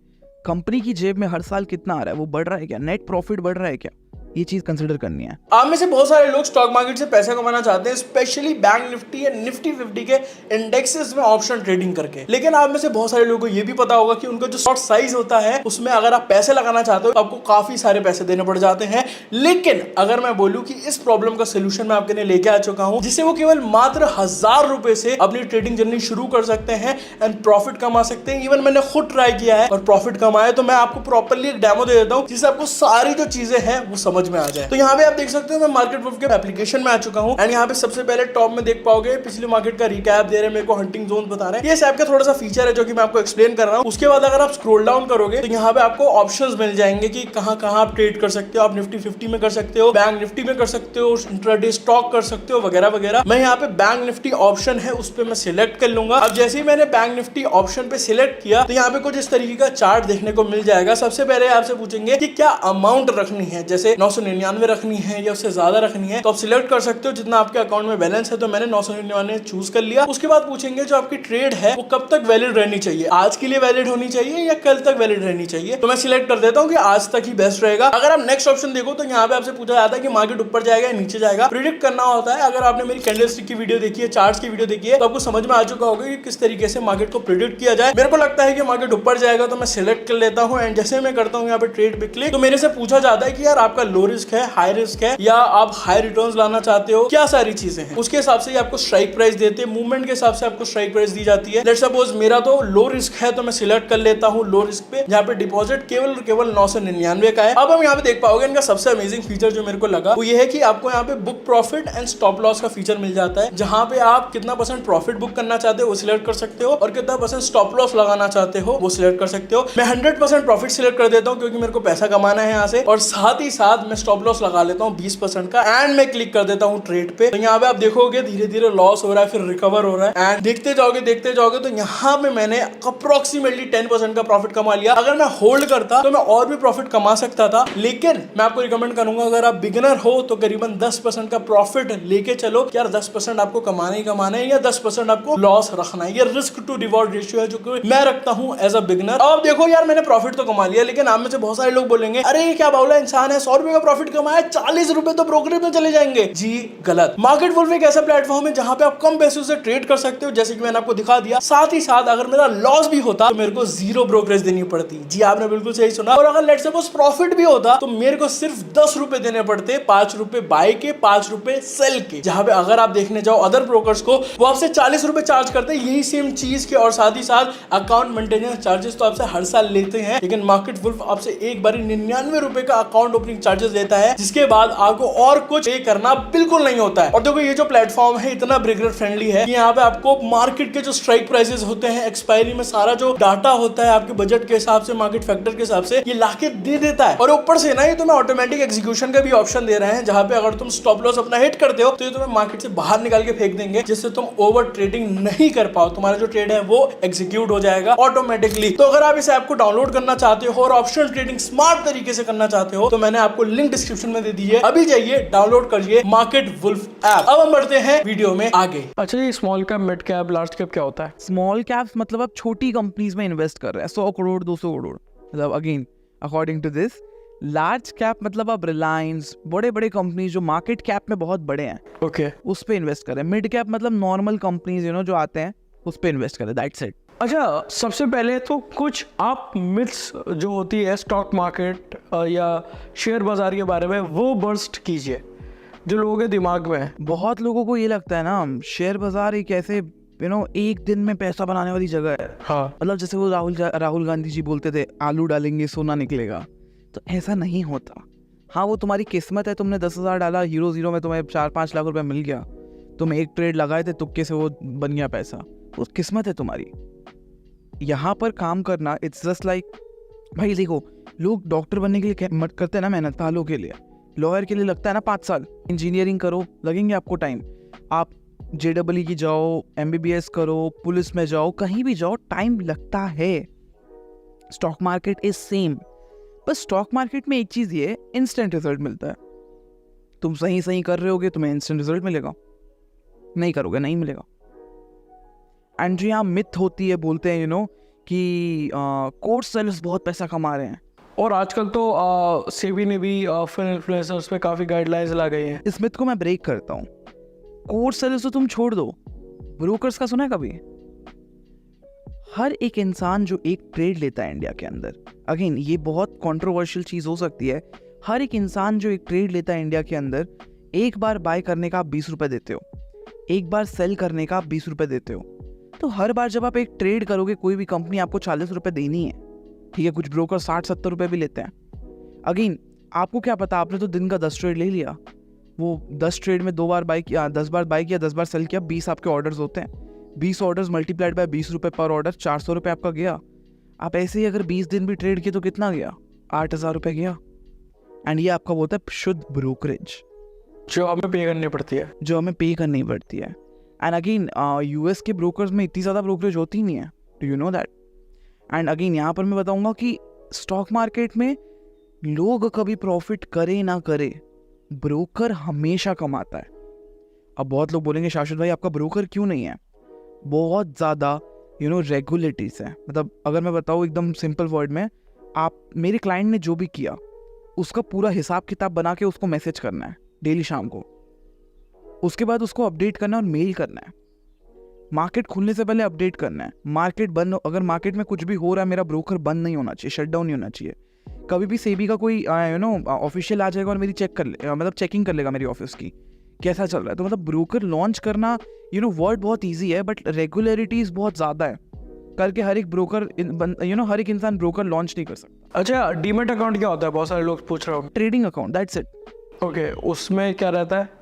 company की जेब में हर साल कितना आ रहा है, वो बढ़ रहा है क्या, नेट प्रॉफिट बढ़ रहा है क्या, ये चीज कंसिडर करनी है। आप में से बहुत सारे लोग स्टॉक मार्केट से पैसा कमाना चाहते हैं, स्पेशली बैंक निफ्टी या निफ्टी 50 के इंडेक्सेस में ऑप्शन ट्रेडिंग करके। लेकिन आप में से बहुत सारे लोगों को ये भी पता होगा कि उनका जो शॉर्ट साइज होता है उसमें अगर आप पैसे लगाना चाहते हो तो आपको काफी सारे पैसे देने पड़ जाते हैं। लेकिन अगर मैं बोलूं कि इस प्रॉब्लम का सोल्यूशन मैं आपके लिए लेके आ चुका हूं, जिससे वो केवल मात्र 1000 रुपए से अपनी ट्रेडिंग जर्नी शुरू कर सकते हैं एंड प्रॉफिट कमा सकते हैं। इवन मैंने खुद ट्राई किया है और प्रॉफिट कमाया, तो मैं आपको प्रॉपरली एक डेमो दे देता हूं जिससे आपको सारी जो चीजें हैं वो समझ में आ जाए। तो यहाँ पे आप देख सकते हो मैं मार्केट वुल्फ के एप्लीकेशन में आ चुका हूं एंड यहाँ पे सबसे पहले टॉप में देख पाओगे पिछले मार्केट का रिकैप दे रहे हैं, मेरे को हंटिंग जोन बता रहे हैं। ये इस ऐप का थोड़ा सा फीचर है जो कि मैं आपको एक्सप्लेन कर रहा हूं। उसके बाद अगर आप स्क्रॉल डाउन करोगे तो यहाँ पे आपको ऑप्शंस मिल जाएंगे कि कहां आप ट्रेड कर सकते हो। आप निफ्टी 50 में कर सकते हो, बैंक निफ्टी में कर सकते हो, इंट्राडे स्टॉक कर सकते हो, वगैरह वगैरह। मैं यहाँ पे बैंक निफ्टी ऑप्शन है उस पर मैं सिलेक्ट कर लूंगा। अब जैसे ही मैंने बैंक निफ्टी ऑप्शन पे सिलेक्ट किया तो यहाँ पे कुछ इस तरीके का चार्ट देखने को मिल जाएगा। सबसे पहले आपसे पूछेंगे कि क्या अमाउंट रखनी है, जैसे 999 रखनी है या उससे ज्यादा रखनी है, तो आप सिलेक्ट कर सकते हो जितना आपके अकाउंट में बैलेंस है। तो मैंने 999 चूज कर लिया। उसके बाद पूछेंगे जो आपकी ट्रेड है वो कब तक वैलिड रहनी चाहिए, आज के लिए वैलिड होनी चाहिए या कल तक वैलिड रहनी चाहिए। तो मैं सिलेक्ट कर देता हूँ कि आज तक ही बेस्ट रहेगा। अगर आप नेक्स्ट ऑप्शन देखो तो यहाँ पे आपसे पूछा जाता है कि मार्केट ऊपर जाएगा या नीचे जाएगा, प्रिडिक्ट करना होता है। अगर आपने मेरी कैंडलस्टिक की वीडियो देखी है, चार्ट्स की वीडियो देखी है, तो आपको समझ में आ चुका होगा कि किस तरीके से मार्केट को प्रिडिक्ट किया जाए। मेरे को लगता है कि मार्केट ऊपर जाएगा तो मैं सिलेक्ट कर लेता हूँ एंड जैसे मैं करता हूँ यहाँ पे ट्रेड पे क्लिक, तो मेरे से पूछा जाता है कि यार आपका लो रिस्क है, हाई रिस्क है, या आप हाई रिटर्न्स लाना चाहते हो, क्या सारी चीजें हैं। उसके हिसाब से आपको स्ट्राइक प्राइस देते हैं, मूवमेंट के हिसाब से आपको स्ट्राइक प्राइस दी जाती है। लेट्स सपोज मेरा तो लो रिस्क है तो मैं सिलेक्ट कर लेता हूँ लो रिस्क पे, जहाँ पे डिपॉजिट केवल 999 का है। अब हम यहाँ पे देख पाओगे इनका सबसे अमेजिंग फीचर जो मेरे को लगा वो ये है कि आपको यहाँ पे book profit and stop loss का फीचर मिल जाता है, जहाँ पे आप कितना % प्रॉफिट बुक करना चाहते हो वो सिलेक्ट कर सकते हो और कितना % स्टॉप लॉस लगाना चाहते हो वो सिलेक्ट कर सकते हो। मैं 100% प्रॉफिट सिलेक्ट कर देता हूँ क्योंकि मेरे को पैसा कमाना है यहाँ से, और साथ ही साथ मैं स्टॉप लॉस लगा लेता हूँ 20% का एंड मैं क्लिक कर देता हूँ ट्रेड पे। तो यहाँ पे आप देखोगे धीरे धीरे लॉस हो रहा है, फिर रिकवर हो रहा है एंड देखते जाओगे तो यहाँ पे मैंने अप्रोक्सीमेटली 10% का प्रॉफिट कमा लिया। अगर मैं होल्ड करता तो मैं और भी प्रॉफिट कमा सकता था, लेकिन मैं आपको रिकमेंड करूंगा अगर आप बिगिनर हो तो करीबन 10% का प्रॉफिट लेके चलो। यार 10% आपको कमाना ही कमाना है या 10% आपको लॉस रखना है। ये रिस्क टू रिवॉर्ड रेशियो है जो कि मैं रखता हूँ एज अ बिगिनर। अब देखो यार मैंने प्रॉफिट तो कमा लिया, लेकिन आप में से बहुत सारे लोग बोलेंगे अरे ये क्या बावला इंसान है, 100 रुपए का प्रॉफिट कमाया, 40 रुपए तो ब्रोकरेज में चले जाएंगे। जी गलत। मार्केट वुल्फ एक ऐसा प्लेटफॉर्म है जहां पे आप कम पैसों से ट्रेड कर सकते हो, जैसे कि मैंने आपको दिखा दिया। साथ ही साथ अगर मेरा लॉस भी होता तो मेरे को 0 ब्रोकरेज देनी पड़ती। जी आपने बिल्कुल सही सुना। और अगर लेट्स सपोज प्रॉफिट भी होता तो मेरे को सिर्फ 10 रुपए देने पड़ते, 5 रुपए बाय के, 5 रुपए सेल के। जहां पे अगर आप देखने जाओ अदर ब्रोकर्स को वो आपसे 40 रुपए चार्ज करते हैं यही सेम चीज के, और साथ ही साथ अकाउंट मेंटेनेंस चार्जेस तो आपसे हर साल लेते हैं। लेकिन मार्केट वुल्फ आपसे एक बार 99 रुपए का अकाउंट ओपनिंग चार्जेस चार्जेस लेता है, जिसके बाद आपको और कुछ पे करना बिल्कुल नहीं होता है। और देखो ये जो प्लेटफॉर्म है इतना बिगिनर फ्रेंडली है कि यहाँ पे आपको मार्केट के जो स्ट्राइक प्राइसेस होते हैं, एक्सपायरी में सारा जो डाटा होता है आपके बजट के हिसाब से, मार्केट फैक्टर के हिसाब से ये लाके दे देता है। और ऊपर से ना ये तुम्हें ऑटोमेटिक एग्जीक्यूशन का भी ऑप्शन दे रहे हैं, जहां पे अगर तुम स्टॉप लॉस अपना हिट करते हो तो ये तुम्हें मार्केट से बाहर निकाल के फेंक देंगे, जिससे तुम ओवर ट्रेडिंग नहीं कर पाओ, तुम्हारा जो ट्रेड है वो एग्जीक्यूट हो जाएगा ऑटोमेटिकली। तो अगर आप इस ऐप को डाउनलोड करना चाहते हो और ऑप्शनल ट्रेडिंग स्मार्ट तरीके से करना चाहते हो तो मैंने आपको लिंक डिस्क्रिप्शन में दे दी है, अभी जाइए डाउनलोड करिए मार्केट वुल्फ ऐप। अब हम बढ़ते हैं वीडियो में आगे। अच्छा, ये small cap, mid cap, large cap क्या होता है? स्मॉल कैप्स मतलब आप छोटी कंपनीज में इन्वेस्ट कर रहे हैं, 100 करोड़ 200 करोड़, मतलब again according to this. Large cap मतलब आप रिलायंस, बड़े बड़े कंपनीज जो मार्केट कैप में बहुत बड़े हैं, ओके। उस पे इन्वेस्ट करें। मिड कैप मतलब नॉर्मल कंपनीज जो आते हैं उस पे इन्वेस्ट करें, दैट्स इट। अच्छा, सबसे पहले तो कुछ आप मिथ्स जो होती है स्टॉक मार्केट या शेयर बाजार के बारे में वो बर्स्ट कीजिए जो लोगों के दिमाग में है। बहुत लोगों को ये लगता है ना शेयर बाजार एक ऐसे एक दिन में पैसा बनाने वाली जगह है। हाँ। मतलब जैसे वो राहुल गांधी जी बोलते थे आलू डालेंगे सोना निकलेगा, तो ऐसा नहीं होता। हाँ, वो तुम्हारी किस्मत है, तुमने 10,000 डाला, हीरो में तुम्हें 4-5 लाख रुपए मिल गया, तुम एक ट्रेड लगाए थे, तुक्के से वो बन गया पैसा, वो किस्मत है तुम्हारी। यहाँ पर काम करना इट्स जस्ट लाइक, भाई देखो लोग डॉक्टर बनने के लिए करते हैं ना मेहनत सालों के लिए, लॉयर के लिए लगता है ना 5 साल, इंजीनियरिंग करो लगेंगे आपको टाइम, आप JEE की जाओ, MBBS करो, पुलिस में जाओ, कहीं भी जाओ टाइम लगता है। स्टॉक मार्केट इज सेम, बस स्टॉक मार्केट में एक चीज ये इंस्टेंट रिजल्ट मिलता है। तुम सही कर रहे होगे तुम्हें इंस्टेंट रिजल्ट मिलेगा, नहीं करोगे नहीं मिलेगा। एंड जो यहाँ मिथ होती है, बोलते हैं कि कोर्स सेलर्स बहुत पैसा कमा रहे हैं, और आजकल तो सेबी ने भी फिर इन्फ्लुएंसर्स पे काफ़ी गाइडलाइंस ला गई हैं। इस मिथ को मैं ब्रेक करता हूँ। कोर्स सेलर्स तो तुम छोड़ दो, ब्रोकर्स का सुना है कभी? हर एक इंसान जो एक ट्रेड लेता है इंडिया के अंदर, अगेन ये बहुत कंट्रोवर्शियल चीज हो सकती है, हर एक इंसान जो एक ट्रेड लेता है इंडिया के अंदर, एक बार बाय करने का आप 20 रुपए देते हो, एक बार सेल करने का आप 20 रुपए देते हो। तो हर बार जब आप एक ट्रेड करोगे कोई भी कंपनी आपको 40 रुपए देनी है, ठीक है? कुछ ब्रोकर 60-70 रुपए भी लेते हैं। अगेन आपको क्या पता, आपने तो दिन का 10 ट्रेड ले लिया, वो 10 ट्रेड में 2 बार बाय किया, 10 बार बाय किया, 10 बार सेल किया, 20 आपके ऑर्डर्स होते हैं, 20 ऑर्डर्स मल्टीप्लाइड बाय 20 रुपए पर ऑर्डर, 400 रुपए आपका गया। आप ऐसे ही अगर 20 दिन भी ट्रेड किए तो कितना गया? 8,000 रुपए गया। एंड ये आपका होता है शुद्ध ब्रोकरेज जो हमें पे करनी पड़ती है। एंड अगेन US के ब्रोकर्स में इतनी ज़्यादा ब्रोकरेज होती नहीं है, do you know that? And again यहाँ पर मैं बताऊंगा कि स्टॉक मार्केट में लोग कभी प्रॉफिट करे ना करे, ब्रोकर हमेशा कमाता है। अब बहुत लोग बोलेंगे शाश्वत भाई आपका ब्रोकर क्यों नहीं है? बहुत ज़्यादा रेगुलेटरीज है। मतलब अगर मैं बताऊँ एकदम सिंपल वर्ड में, आप मेरे क्लाइंट ने जो भी किया उसका पूरा हिसाब किताब बना के उसको मैसेज करना है डेली शाम को, उसके बाद उसको अपडेट करना है और मेल करना है, मार्केट खुलने से पहले अपडेट करना है। मार्केट बंद, अगर मार्केट में कुछ भी हो रहा है मेरा ब्रोकर बंद नहीं होना चाहिए, शट डाउन नहीं होना चाहिए। कभी भी सेबी का कोई ऑफिशियल आ जाएगा और मेरी चेकिंग कर लेगा मेरी ऑफिस की कैसा चल रहा है। तो मतलब ब्रोकर लॉन्च करना वर्ड बहुत ईजी है, बट रेगुलरिटीज बहुत ज़्यादा है करके हर एक ब्रोकर हर एक इंसान ब्रोकर लॉन्च नहीं कर सकता। अच्छा, डीमेट अकाउंट क्या होता है? बहुत सारे लोग पूछ रहे हो। Trading account, that's it. Okay, उसमें क्या रहता है?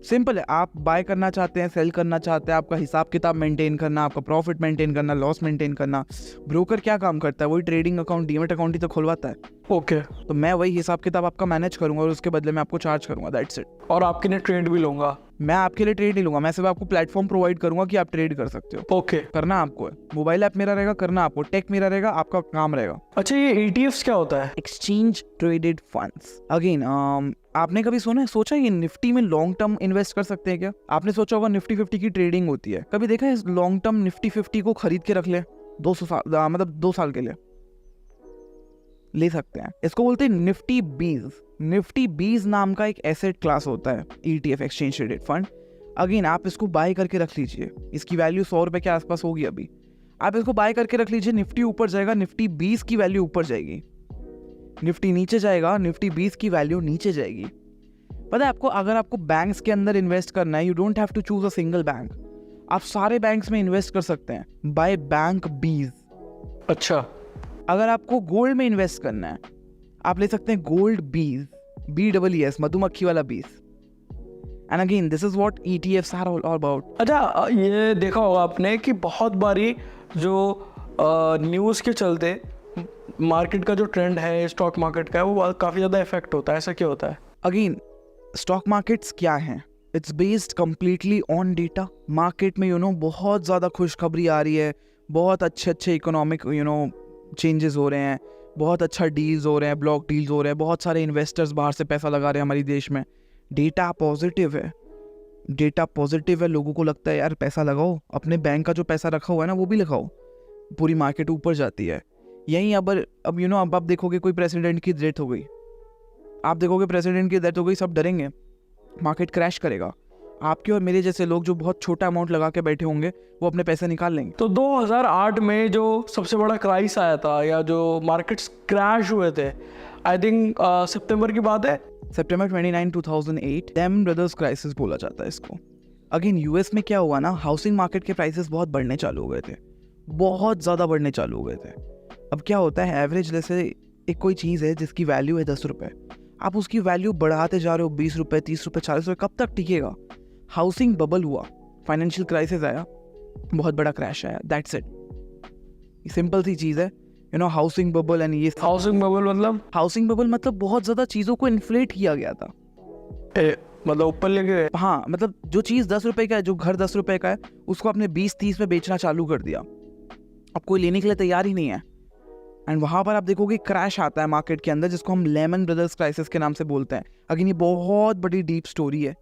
सिंपल है, आप बाय करना चाहते हैं, सेल करना चाहते हैं, आपका हिसाब किताब मेंटेन करना, आपका प्रॉफिट मेंटेन करना, लॉस मेंटेन करना। ब्रोकर क्या काम करता है? वही ट्रेडिंग अकाउंट, डीमेट अकाउंट ही तो खुलवाता है। ओके। तो मैं वही हिसाब किताब आपका मैनेज करूंगा और उसके बदले में आपको चार्ज करूंगा, दैट्स इट। और आपके लिए ट्रेड भी लूंगा? मैं आपके लिए ट्रेड नहीं लूंगा, मैं सिर्फ आपको प्लेटफॉर्म प्रोवाइड करूंगा कि आप ट्रेड कर सकते हो। ओके। करना आपको है, मोबाइल ऐप मेरा रहेगा, करना आपको, टेक मेरा रहेगा, आपका काम रहेगा। अच्छा, ये ETFs क्या होता है? Exchange traded funds. अगेन आपने कभी सोचा ये निफ्टी में लॉन्ग टर्म इन्वेस्ट कर सकते हैं क्या? आपने सोचा होगा निफ्टी 50 की ट्रेडिंग होती है, कभी देखा है लॉन्ग टर्म निफ्टी 50 को खरीद के रख ले 200 साल, मतलब 2 साल के लिए ले सकते हैं। इसको बोलते हैं निफ्टी बीज। निफ्टी बीज नाम का एक एसेट क्लास होता है, ETF exchange traded fund. Again आप इसको बाय करके रख लीजिए, इसकी वैल्यू 100 रुपए के आसपास होगी अभी। आप इसको बाय करके रख लीजिए, निफ्टी ऊपर जाएगा, निफ्टी 20 की वैल्यू ऊपर जाएगी, निफ्टी नीचे जाएगा, निफ्टी 20 की वैल्यू नीचे जाएगी। पता है आपको, अगर आपको बैंक्स के अंदर इन्वेस्ट करना है, you don't have to choose a single bank, आप सारे बैंक्स में इन्वेस्ट कर सकते हैं बाय बैंक बीज। अच्छा। अगर आपको गोल्ड में इन्वेस्ट करना है, आप ले सकते हैं गोल्ड बीज। BEES, मधुमक्खी वाला 20. And again this is what ETFs are all about. अच्छा, ये देखा होगा आपने कि बहुत बारी जो न्यूज़ के चलते मार्केट का जो ट्रेंड है स्टॉक मार्केट का है वो काफ़ी ज़्यादा इफेक्ट होता है. ऐसा क्यों होता है? अगेन स्टॉक मार्केट्स क्या हैं? It's based completely on data. Market में बहुत ज़्यादा खुशखबरी आ रही है, बहुत अच्छे इकोनॉमिक चेंजेस हो रहे हैं, बहुत अच्छा डील्स हो रहे हैं, ब्लॉक डील्स हो रहे हैं, बहुत सारे इन्वेस्टर्स बाहर से पैसा लगा रहे हैं हमारे देश में. डेटा पॉजिटिव है, लोगों को लगता है यार पैसा लगाओ, अपने बैंक का जो पैसा रखा हुआ है ना वो भी लगाओ, पूरी मार्केट ऊपर जाती है. यहीं अब आप देखोगे कोई प्रेसिडेंट की डेथ हो गई, सब डरेंगे, मार्केट क्रैश करेगा. आपके और मेरे जैसे लोग जो बहुत छोटा अमाउंट लगा के बैठे होंगे वो अपने पैसे निकाल लेंगे. तो 2008 में जो सबसे बड़ा क्राइस आया था या जो मार्केट्स क्रैश हुए थे, आई थिंक सितंबर की बात है, सितंबर 29, 2008 लैमन ब्रदर्स क्राइसिस बोला जाता है इसको. अगेन यूएस में क्या हुआ ना, हाउसिंग मार्केट के प्राइसेस बहुत बढ़ने चालू हो गए थे, बहुत ज़्यादा बढ़ने चालू हो गए थे. अब क्या होता है, एवरेज जैसे एक कोई चीज़ है जिसकी वैल्यू है 10 रुपये, आप उसकी वैल्यू बढ़ाते जा रहे हो 20 रुपये, 30 रुपये, 40 रुपये, कब तक टिकेगा? हाउसिंग बबल हुआ, फाइनेंशियल क्राइसिस आया, बहुत बड़ा क्रैश आया, दैट्स इट. सिंपल सी चीज़ है, हाउसिंग बबल. एंड ये हाउसिंग बबल मतलब बहुत ज़्यादा चीज़ों को इन्फ्लेट किया गया था, मतलब ऊपर लेके गए. हाँ, मतलब जो चीज़ 10 रुपये का है, जो घर 10 रुपये का है, उसको आपने 20-30 में बेचना चालू कर दिया. अब कोई लेने के लिए तैयार ही नहीं है. एंड वहाँ पर आप देखोगे क्रैश आता है मार्केट के अंदर, जिसको हम लेमन ब्रदर्स क्राइसिस के नाम से बोलते हैं. अगेन ये बहुत बड़ी डीप स्टोरी है,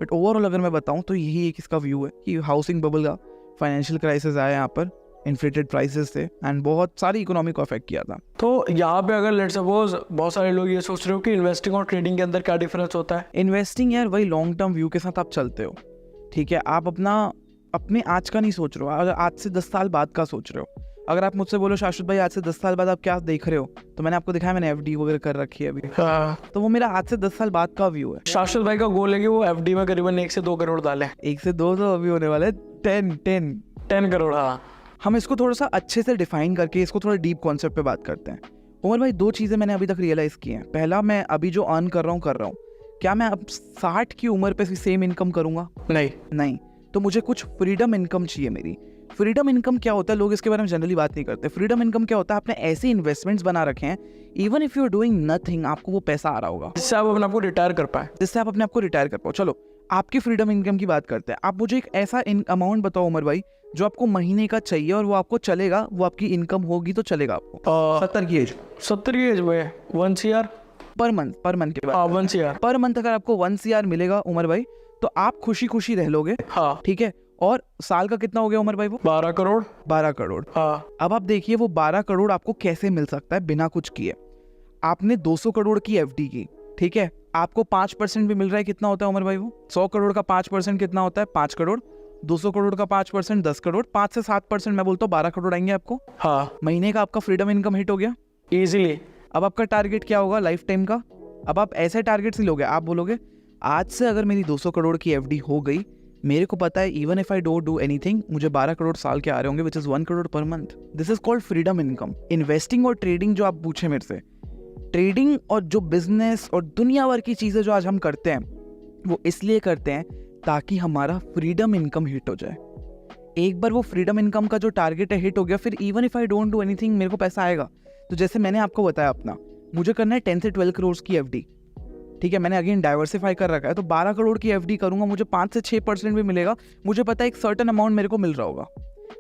बट ओवरऑल अगर मैं बताऊँ तो यही एक इसका व्यू है कि हाउसिंग बबल का फाइनेंशियल क्राइसिस आया यहाँ पर, इन्फ्लेटेड प्राइसेस थे एंड बहुत सारी इकोनॉमी को अफेक्ट किया था. तो यहाँ पे अगर लेट्स सपोज बहुत सारे लोग ये सोच रहे हो कि इन्वेस्टिंग और ट्रेडिंग के अंदर क्या डिफरेंस होता है. इन्वेस्टिंग यार वही लॉन्ग टर्म व्यू के साथ आप चलते हो, ठीक है. आप अपने आज का नहीं सोच रहे हो, अगर आज से 10 साल बाद का सोच रहे हो. अगर आप मुझसे बोलो शाश्वत भाई आज से 10 साल बाद आप क्या देख रहे हो, तो मैंने आपको दिखाया, मैंने FD वगैरह कर रखी है अभी. हाँ. तो वो मेरा आज से 10 साल बाद का व्यू है. शाश्वत भाई का गोल है कि वो FD में करीबन 1 से 2 करोड़ डालें. 1 से 2 तो अभी होने वाले 10 करोड़. हाँ, हम इसको थोड़ा सा अच्छे से डिफाइन करके इसको थोड़ा डीप कॉन्सेप्ट पे बात करते हैं. उमर भाई 2 चीज़ें मैंने अभी तक रियलाइज़ की हैं. पहला, मैं अभी जो अर्न कर रहा हूँ, क्या मैं अब 60 की उम्र पे सेम इनकम करूँगा? नहीं. तो मुझे कुछ फ्रीडम इनकम चाहिए. मेरी फ्रीडम इनकम क्या होता है, लोग इसके बारे में जनरली बात नहीं करते. फ्रीडम इनकम क्या होता है, आपने ऐसे इन्वेस्टमेंट्स बना रखे हैं, even if you are doing nothing, आपको वो पैसा आ रहा होगा जिससे आप अपने आप को रिटायर कर पाए. चलो आपकी फ्रीडम इनकम की बात करते हैं. आप मुझे एक ऐसा अमाउंट बताओ उमर भाई, जो आपको महीने का चाहिए और वो आपको चलेगा, वो आपकी इनकम होगी तो चलेगा आपको. 70 की एज में 1 CR पर मंथ के बाद. 1 CR पर मंथ अगर आपको 1 CR मिलेगा उमर भाई, तो आप खुशी रह लोगे. हाँ, ठीक है. और साल का कितना हो गया उमर भाई? वो 12 करोड़. हाँ. अब आप देखिए वो 12 करोड़ आपको कैसे मिल सकता है बिना कुछ किए. आपने 200 करोड़ की FD की, ठीक है, आपको 5% भी मिल रहा है. कितना होता है उमर भाई वो? 100 करोड़ का 5% कितना होता है? 5 करोड़. 200 करोड़ का 5% 10 करोड़. 5 से 7% मैं बोलता हूँ 12 करोड़ आएंगे आपको. हाँ, महीने का आपका फ्रीडम इनकम हिट हो गया इजीली. अब आपका टारगेट क्या होगा लाइफ टाइम का? अब आप ऐसे टारगेट्स नहीं लोगे, आप बोलोगे आज से अगर मेरी 200 करोड़ की FD हो गई, मेरे को पता है even if I don't do anything, मुझे 12 करोड़ साल के आ रहे होंगे, which is 1 crore per month. This is called freedom income. Investing और ट्रेडिंग जो आप पूछे मेरे से, ट्रेडिंग और जो बिजनेस और दुनिया भर की चीजें जो आज हम करते हैं, वो इसलिए करते हैं ताकि हमारा फ्रीडम इनकम हिट हो जाए. एक बार वो फ्रीडम इनकम का जो टारगेट है हिट हो गया, फिर even if I don't do anything मेरे को पैसा आएगा. तो जैसे मैंने आपको बताया अपना, मुझे करना है 10 से 12 करोड़ की FD, ठीक है. मैंने अगेन डाइवर्सिफाई कर रखा है, तो 12 करोड़ की FD करूंगा, मुझे 5 से 6% भी मिलेगा. मुझे पता है एक सर्टेन अमाउंट मेरे को मिल रहा होगा.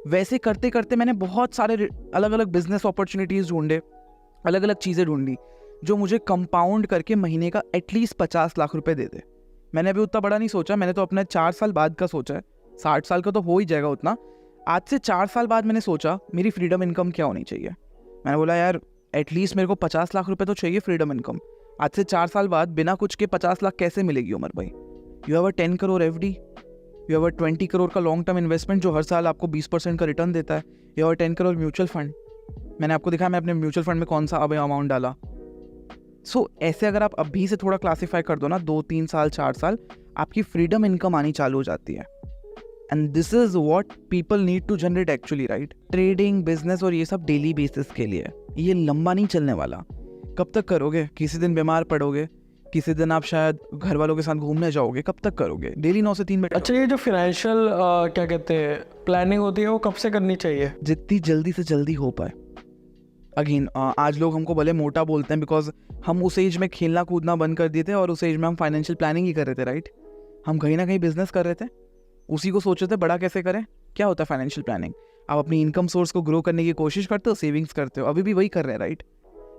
वैसे करते करते मैंने बहुत सारे अलग अलग बिजनेस अपॉर्चुनिटीज़ ढूंढे, अलग अलग चीज़ें ढूंढी जो मुझे कंपाउंड करके महीने का एटलीस्ट 50 लाख रुपए दे दे. मैंने अभी उतना बड़ा नहीं सोचा, मैंने तो अपने 4 साल बाद का सोचा है. 60 साल का तो हो ही जाएगा उतना. आज से 4 साल बाद मैंने सोचा मेरी फ्रीडम इनकम क्या होनी चाहिए. मैंने बोला यार एटलीस्ट मेरे को 50 लाख रुपए तो चाहिए फ्रीडम इनकम. आज से 4 साल बाद बिना कुछ के 50 लाख कैसे मिलेगी उमर भाई? You have a 10 crore FD, you have a 20 crore का लॉन्ग टर्म इन्वेस्टमेंट जो हर साल आपको 20% का रिटर्न देता है. You have a 10 crore mutual fund. मैंने आपको दिखाया मैं अपने म्यूचुअल फंड में कौन सा अब अमाउंट डाला. सो ऐसे अगर आप अभी से थोड़ा क्लासीफाई कर दो ना, 2-3 साल 4 साल, आपकी फ्रीडम इनकम आनी चालू हो जाती है. And this is what people need to generate actually, right. Trading, business और ये सब डेली बेसिस के लिए, ये लंबा नहीं चलने वाला. कब तक करोगे? किसी दिन बीमार पड़ोगे, किसी दिन आप शायद घर वालों के साथ घूमने जाओगे, कब तक करोगे? डेली 9 से 3 बैठे अच्छा, ये जो फाइनेंशियल क्या कहते हैं प्लानिंग होती है वो कब से करनी चाहिए? जितनी जल्दी से जल्दी हो पाए। अगेन आज लोग हमको भले मोटा बोलते हैं बिकॉज हम उस एज में खेलना कूदना बंद कर दिए थे और उस एज में हम फाइनेंशियल प्लानिंग ही कर रहे थे, राइट? हम कहीं ना कहीं बिजनेस कर रहे थे, उसी को सोच रहे थे बड़ा कैसे करें। क्या होता है फाइनेंशियल प्लानिंग? आप अपनी इनकम सोर्स को ग्रो करने की कोशिश करते हो, सेविंग्स करते हो, अभी भी वही कर रहे हैं, राइट?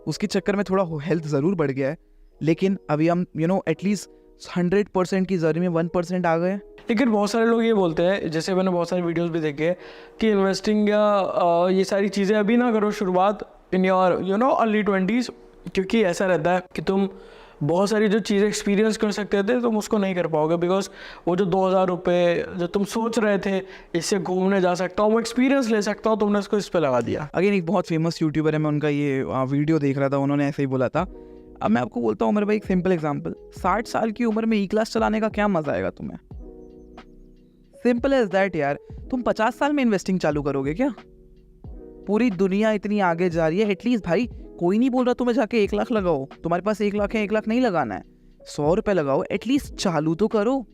उसके चक्कर में थोड़ा हेल्थ ज़रूर बढ़ गया है, लेकिन अभी हम एटलीस्ट 100% की जर्नी में 1% आ गए। लेकिन बहुत सारे लोग ये बोलते हैं, जैसे मैंने बहुत सारे वीडियोस भी देखे कि इन्वेस्टिंग या ये सारी चीज़ें अभी ना करो शुरुआत इन योर अर्ली 20s, क्योंकि ऐसा रहता है कि तुम बहुत सारी जो चीज़ें एक्सपीरियंस कर सकते थे तुम उसको नहीं कर पाओगे, बिकॉज वो जो 2000 रुपये जो तुम सोच रहे थे इससे घूमने जा सकता हूँ, वो एक्सपीरियंस ले सकता हूँ, तुमने इसको इस पर लगा दिया। अगेन एक बहुत फेमस यूट्यूबर है, मैं उनका ये वीडियो देख रहा था, उन्होंने ऐसे ही बोला था। अब मैं आपको बोलता हूँ मेरे भाई, एक सिंपल एग्जांपल, 60 साल की उम्र में ई क्लास चलाने का क्या मजा आएगा तुम्हें? सिंपल एज दैट यार। तुम 50 साल में इन्वेस्टिंग चालू करोगे क्या? पूरी दुनिया इतनी आगे जा रही है, एटलीस्ट भाई कोई नहीं बोल रहा तुम्हें जाके 1 लाख लगाओ, तुम्हारे पास 1 लाख है, 1 लाख नहीं लगाना है, 100 रुपये लगाओ, एटलीस्ट चालू तो करो,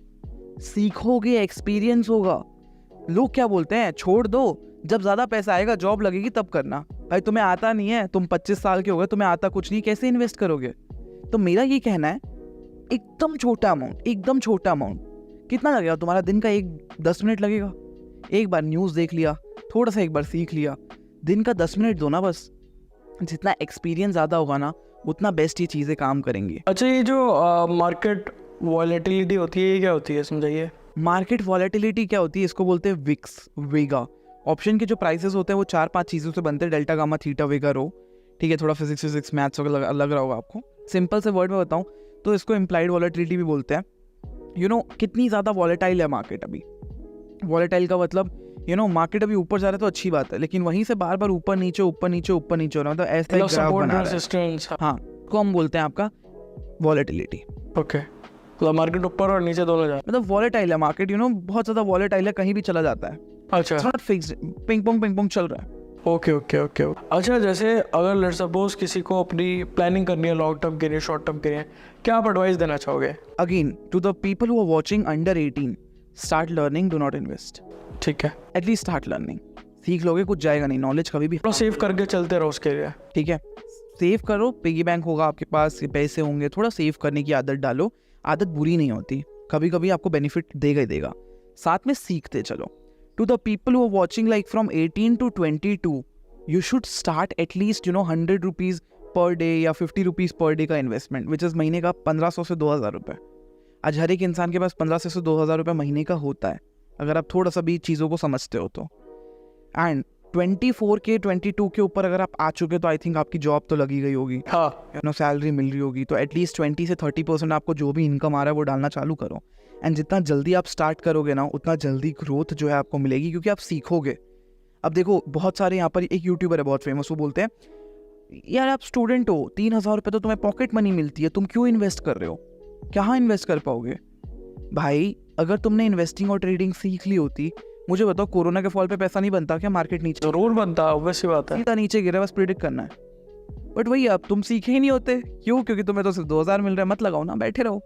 सीखोगे, एक्सपीरियंस होगा। लोग क्या बोलते हैं, छोड़ दो, जब ज़्यादा पैसा आएगा जॉब लगेगी तब करना। भाई तुम्हें आता नहीं है, तुम 25 साल के हो गए, तुम्हें आता कुछ नहीं, कैसे इन्वेस्ट करोगे? तो मेरा ये कहना है, एकदम छोटा अमाउंट, एकदम छोटा अमाउंट। कितना लगेगा तुम्हारा? दिन का 10 मिनट लगेगा, एक बार न्यूज़ देख लिया, थोड़ा सा एक बार सीख लिया, दिन का 10 मिनट दो ना बस। जितना एक्सपीरियंस ज़्यादा होगा ना उतना बेस्ट ये चीज़ें काम करेंगी। अच्छा, ये जो मार्केट वॉलेटिलिटी होती है ये क्या होती है, समझाइए। मार्केट वॉलेटिलिटी क्या होती है? इसको बोलते हैं विक्स, वेगा। ऑप्शन के जो प्राइसेस होते हैं वो 4-5 चीज़ों से बनते हैं, डेल्टा, गामा, थीटा, वेगा, रो। ठीक है, थोड़ा फिजिक्स मैथ्स वगैरह लग रहा होगा आपको। सिंपल से वर्ड में बताऊँ तो इसको इम्प्लाइड वॉलेटिलिटी भी बोलते हैं। कितनी ज़्यादा वॉलेटाइल है मार्केट अभी। वॉलेटाइल का मतलब मार्केट अभी ऊपर जा रहा है तो अच्छी बात है, लेकिन वहीं से बार बार ऊपर नीचे ऊपर नीचे ऊपर नीचे हो रहा है, मतलब ऐसा एक ग्राफ बना रहा है। हाँ, को हम बोलते हैं आपका वॉलेटिलिटी। ओके, तो मार्केट ऊपर और नीचे दोनों जा, मतलब वॉलेटाइल है मार्केट, बहुत ज़्यादा वॉलेटाइल है, कहीं भी चला जाता है। अच्छा, नॉट फिक्स्ड, पिंग पोंग चल रहा है। Okay okay okay. अच्छा, जैसे अगर लेट्स सपोज किसी को अपनी प्लानिंग करनी है, लॉन्ग टर्म के लिए, शॉर्ट टर्म के लिए, क्या आप एडवाइस देना चाहोगे? Again to the people who are watching under 18, start learning, do not invest. ठीक है, एटलीस्ट स्टार्ट लर्निंग। सीख लोगे कुछ जाएगा नहीं, नॉलेज कभी भी। सेव करके चलते रहो उसके लिए। ठीक है, सेव करो, पिगी बैंक होगा आपके पास, पैसे होंगे, थोड़ा सेव करने की आदत डालो। आदत बुरी नहीं होती, कभी कभी आपको बेनिफिट देगा ही देगा। साथ में सीखते चलो। To the people who are watching like from 18 to 22, you should start at least 100 rupees per day या 50 रुपीज़ पर डे का इन्वेस्टमेंट, विच इज़ महीने का 1500 से 2000 रुपये। आज हर एक इंसान के पास 1500 से 2000 रुपये महीने का होता है, अगर आप थोड़ा सा भी चीज़ों को समझते हो तो। एंड 24 के 22 के ऊपर अगर आप आ चुके तो आई थिंक आपकी जॉब तो लगी गई होगी, हाँ, सैलरी मिल रही होगी, तो एटलीस्ट 20 से 30% आपको जो भी इनकम आ रहा है वो डालना चालू करो। एंड जितना जल्दी आप स्टार्ट करोगे ना उतना जल्दी ग्रोथ जो है आपको मिलेगी, क्योंकि आप सीखोगे। अब देखो, बहुत सारे यहाँ पर, एक यूट्यूबर है बहुत फेमस, वो बोलते हैं यार आप स्टूडेंट हो, 3000 रुपये तो तुम्हें पॉकेट मनी मिलती है, तुम क्यों इन्वेस्ट कर रहे हो? कहाँ इन्वेस्ट कर पाओगे? भाई अगर तुमने इन्वेस्टिंग और ट्रेडिंग सीख ली होती, मुझे बताओ कोरोना के फॉल पे पैसा नहीं बनता क्या? मार्केट नीचे जरूर बनता, ऑब्वियस बात है, सीधा नीचे गिरा, बस प्रेडिक्ट करना है। बट वही, अब तुम सीखे ही नहीं होते। क्यों? क्योंकि तुम्हें तो सिर्फ 2000 मिल रहा है, मत लगाओ ना, बैठे रहो।